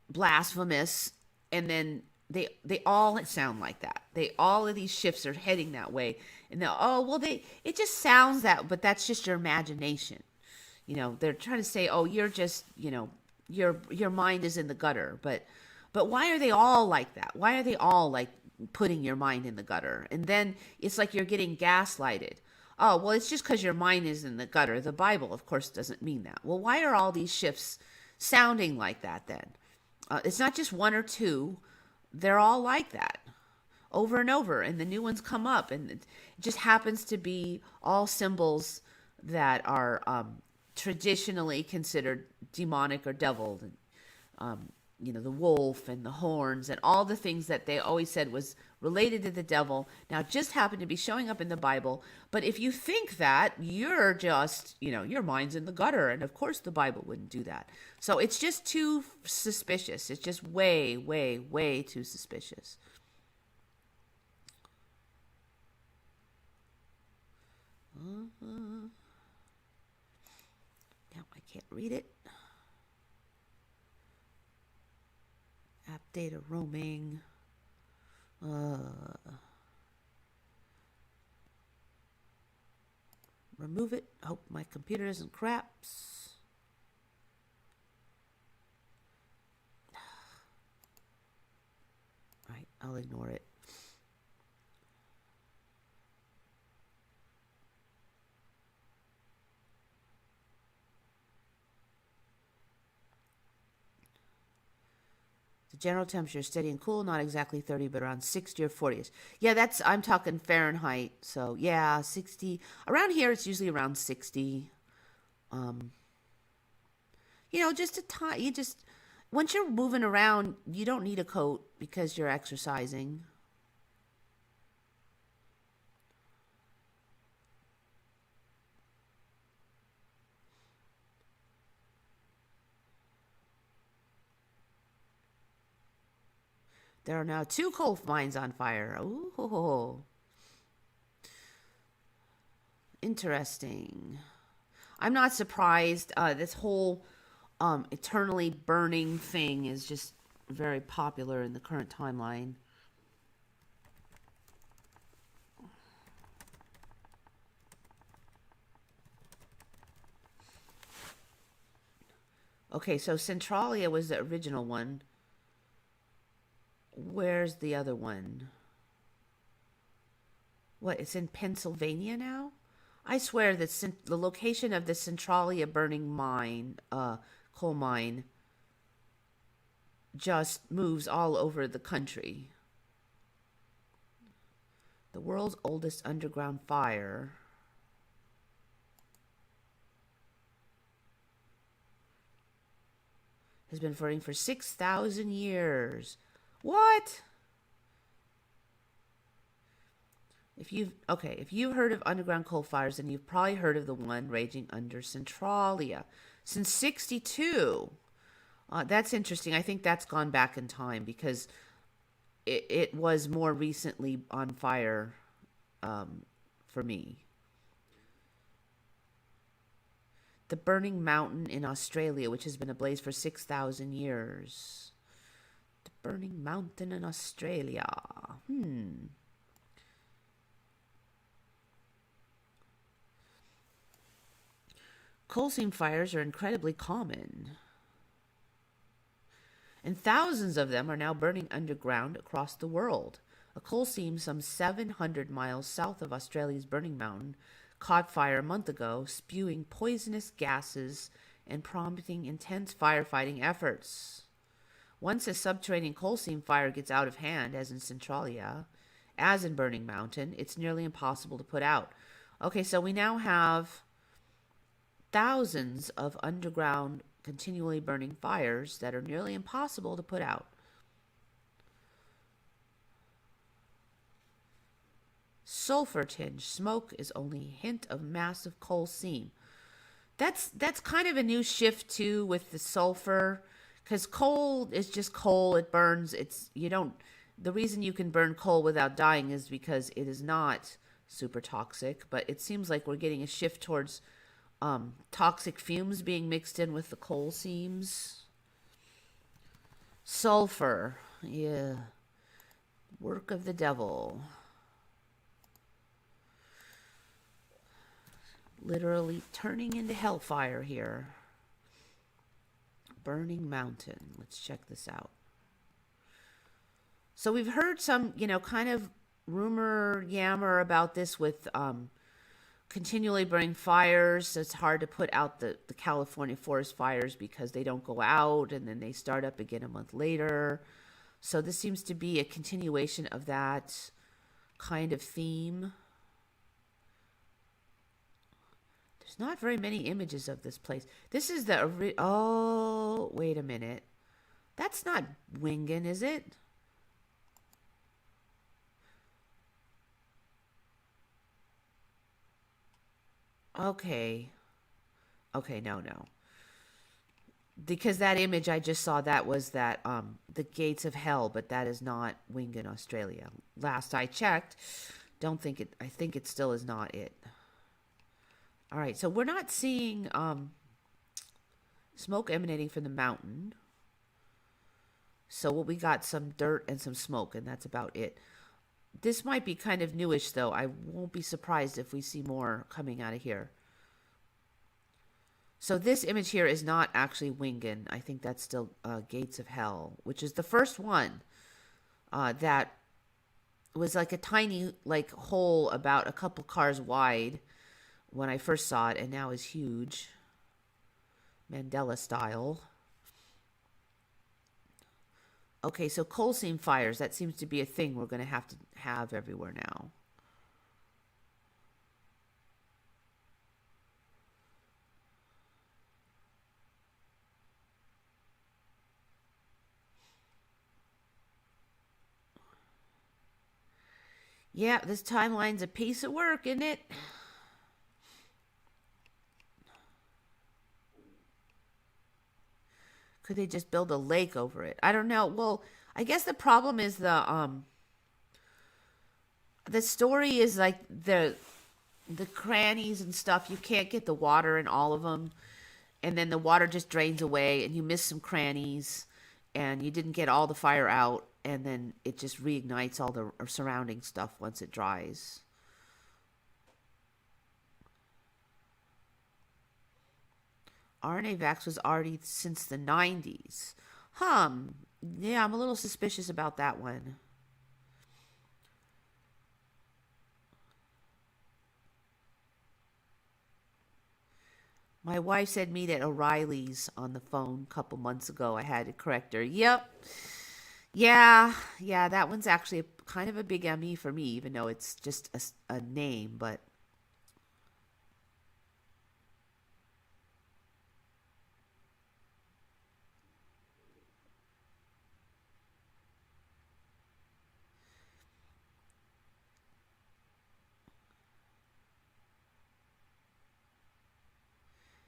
Speaker 1: blasphemous, and then they all sound like that. All of these shifts are heading that way, and it just sounds that, but that's just your imagination. They're trying to say, oh, you're just, your mind is in the gutter, but why are they all like that? Why are they all like putting your mind in the gutter? And then it's like you're getting gaslighted. Oh, well, it's just because your mind is in the gutter. The Bible, of course, doesn't mean that. Well, why are all these shifts sounding like that then? It's not just one or two. They're all like that over and over. And the new ones come up. And it just happens to be all symbols that are traditionally considered demonic or devil. The wolf and the horns and all the things that they always said was related to the devil now just happen to be showing up in the Bible. But if you think that, you're just, your mind's in the gutter. And of course the Bible wouldn't do that. So it's just too suspicious. It's just way, way, way too suspicious. Now I can't read it. App data roaming. Remove it. Hope my computer doesn't craps. All right, I'll ignore it. The general temperature is steady and cool, not exactly 30, but around 60 or 40. Yeah, I'm talking Fahrenheit. So yeah, 60. Around here, it's usually around 60. Um, just a time. Once you're moving around, you don't need a coat because you're exercising. There are now 2 coal mines on fire. Ooh, interesting. I'm not surprised. This whole eternally burning thing is just very popular in the current timeline. Okay, so Centralia was the original one. Where's the other one? What, it's in Pennsylvania now? I swear that the location of the Centralia burning mine, coal mine, just moves all over the country. The world's oldest underground fire. Has been burning for 6,000 years. What? If you've heard of underground coal fires, then you've probably heard of the one raging under Centralia since 62. That's interesting. I think that's gone back in time because it was more recently on fire for me. The Burning Mountain in Australia, which has been ablaze for 6,000 years. The Burning Mountain in Australia. Coal seam fires are incredibly common, and thousands of them are now burning underground across the world. A coal seam some 700 miles south of Australia's Burning Mountain caught fire a month ago, spewing poisonous gases and prompting intense firefighting efforts. Once a subterranean coal seam fire gets out of hand, as in Centralia, as in Burning Mountain, it's nearly impossible to put out. Okay, so we now have thousands of underground continually burning fires that are nearly impossible to put out. Sulfur-tinged smoke is only a hint of massive coal seam. That's kind of a new shift too with the sulfur, because coal is just coal. It burns. The reason you can burn coal without dying is because it is not super toxic. But it seems like we're getting a shift towards toxic fumes being mixed in with the coal seams. Sulfur, yeah, work of the devil. Literally turning into hellfire here. Burning Mountain. Let's check this out. So we've heard some, kind of rumor yammer about this with continually burning fires. So it's hard to put out the California forest fires because they don't go out and then they start up again a month later. So this seems to be a continuation of that kind of theme. There's not very many images of this place. This is oh, wait a minute. That's not Wingen, is it? Okay. Okay, no. Because that image I just saw, that was the gates of hell, but that is not Wingen, Australia. Last I checked, I think it still is not it. All right, so we're not seeing smoke emanating from the mountain. So we got some dirt and some smoke, and that's about it. This might be kind of newish, though. I won't be surprised if we see more coming out of here. So this image here is not actually Wingen. I think that's still Gates of Hell, which is the first one that was like a tiny hole about a couple cars wide when I first saw it, and now is huge. Mandela style. Okay, so coal seam fires, that seems to be a thing we're going to have everywhere now. Yeah, this timeline's a piece of work, isn't it? Could they just build a lake over it? I don't know. Well, I guess the problem is the story is like the crannies and stuff. You can't get the water in all of them, and then the water just drains away, and you miss some crannies, and you didn't get all the fire out, and then it just reignites all the surrounding stuff once it dries. RNA vax was already since the 90s. Yeah, I'm a little suspicious about that one. My wife said meet at O'Reilly's on the phone a couple months ago. I had to correct her. Yep. Yeah, that one's actually kind of a big ME for me, even though it's just a name, but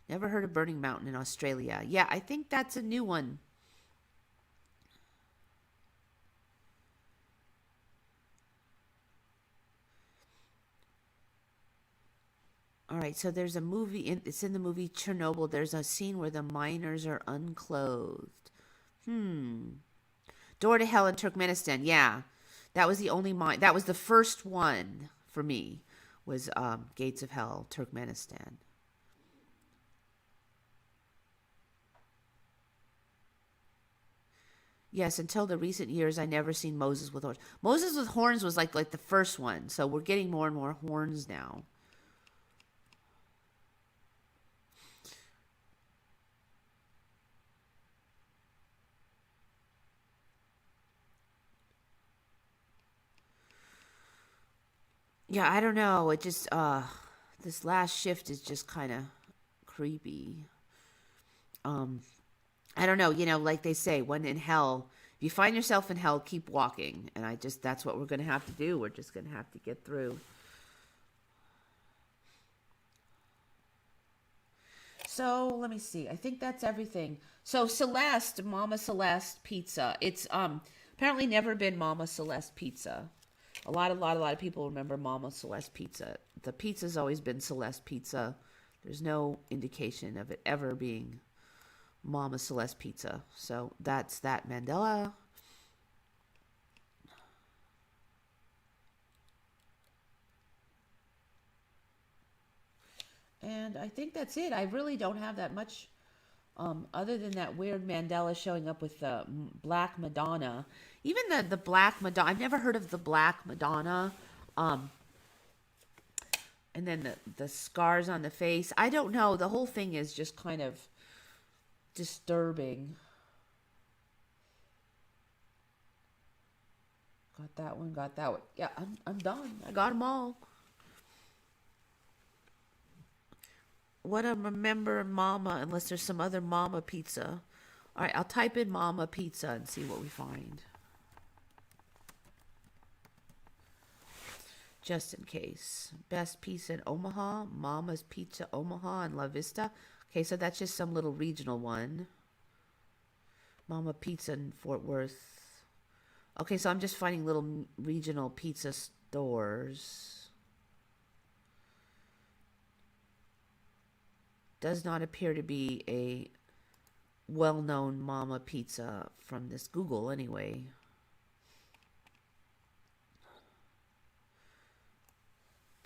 Speaker 1: never heard of Burning Mountain in Australia. Yeah, I think that's a new one. All right, so there's a movie, it's in the movie Chernobyl. There's a scene where the miners are unclothed. Door to Hell in Turkmenistan. Yeah, that was the only mine. That was the first one for me, was Gates of Hell, Turkmenistan. Yes, until the recent years, I never seen Moses with horns. Moses with horns was like the first one, so we're getting more and more horns now. Yeah, I don't know. It just this last shift is just kind of creepy. Um I don't know, like they say, when in hell, if you find yourself in hell, keep walking. And that's what we're going to have to do. We're just going to have to get through. So let me see. I think that's everything. So Celeste, Mama Celeste Pizza. It's apparently never been Mama Celeste Pizza. A lot of people remember Mama Celeste Pizza. The pizza's always been Celeste Pizza. There's no indication of it ever being Mama Celeste Pizza. So that's that Mandela. And I think that's it. I really don't have that much other than that weird Mandela showing up with the Black Madonna. Even the Black Madonna, I've never heard of the Black Madonna. And then the scars on the face. I don't know. The whole thing is just kind of disturbing. Got that one, got that one. Yeah, I'm done. I got them all. What a remember Mama, unless there's some other Mama Pizza. All right, I'll type in Mama Pizza and see what we find. Just in case. Best Pizza in Omaha, Mama's Pizza Omaha and La Vista. Okay, so that's just some little regional one. Mama Pizza in Fort Worth. Okay, so I'm just finding little regional pizza stores. Does not appear to be a well-known Mama Pizza from this Google anyway.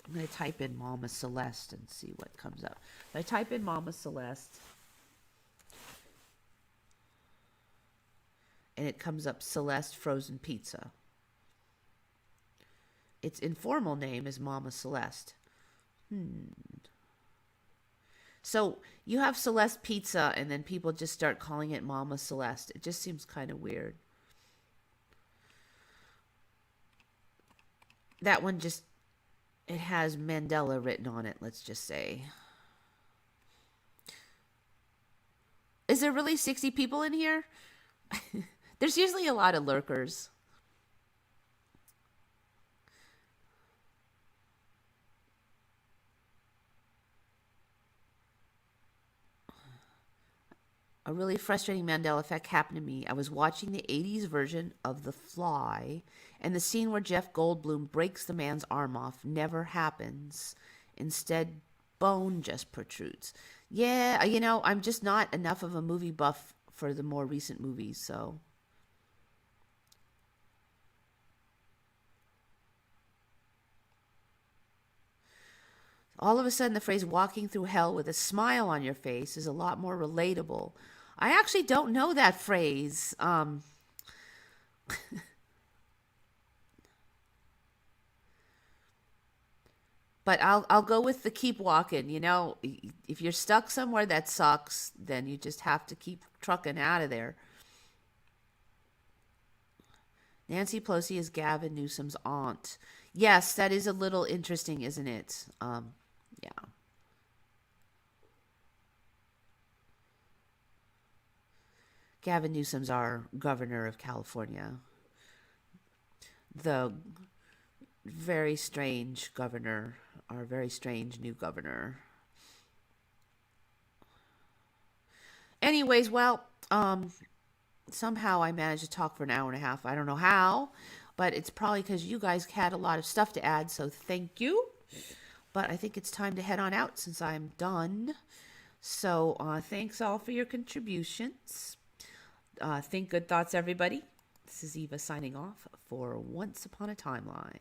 Speaker 1: I'm going to type in Mama Celeste and see what comes up. If I type in Mama Celeste, and it comes up Celeste Frozen Pizza. Its informal name is Mama Celeste. So you have Celeste Pizza, and then people just start calling it Mama Celeste. It just seems kind of weird. That one just, it has Mandela written on it, let's just say. Is there really 60 people in here? There's usually a lot of lurkers. A really frustrating Mandela effect happened to me. I was watching the 80s version of The Fly, and the scene where Jeff Goldblum breaks the man's arm off never happens. Instead, bone just protrudes. Yeah, I'm just not enough of a movie buff for the more recent movies, so All of a sudden, the phrase walking through hell with a smile on your face is a lot more relatable. I actually don't know that phrase. But I'll go with the keep walking. You know, if you're stuck somewhere that sucks, then you just have to keep trucking out of there. Nancy Pelosi is Gavin Newsom's aunt. Yes, that is a little interesting, isn't it? Yeah. Gavin Newsom's our governor of California. The very strange governor, our very strange new governor. Anyways, well, somehow I managed to talk for an hour and a half. I don't know how, but it's probably because you guys had a lot of stuff to add, so thank you. But I think it's time to head on out since I'm done. So thanks all for your contributions. Think good thoughts, everybody. This is Eva signing off for Once Upon a Timeline.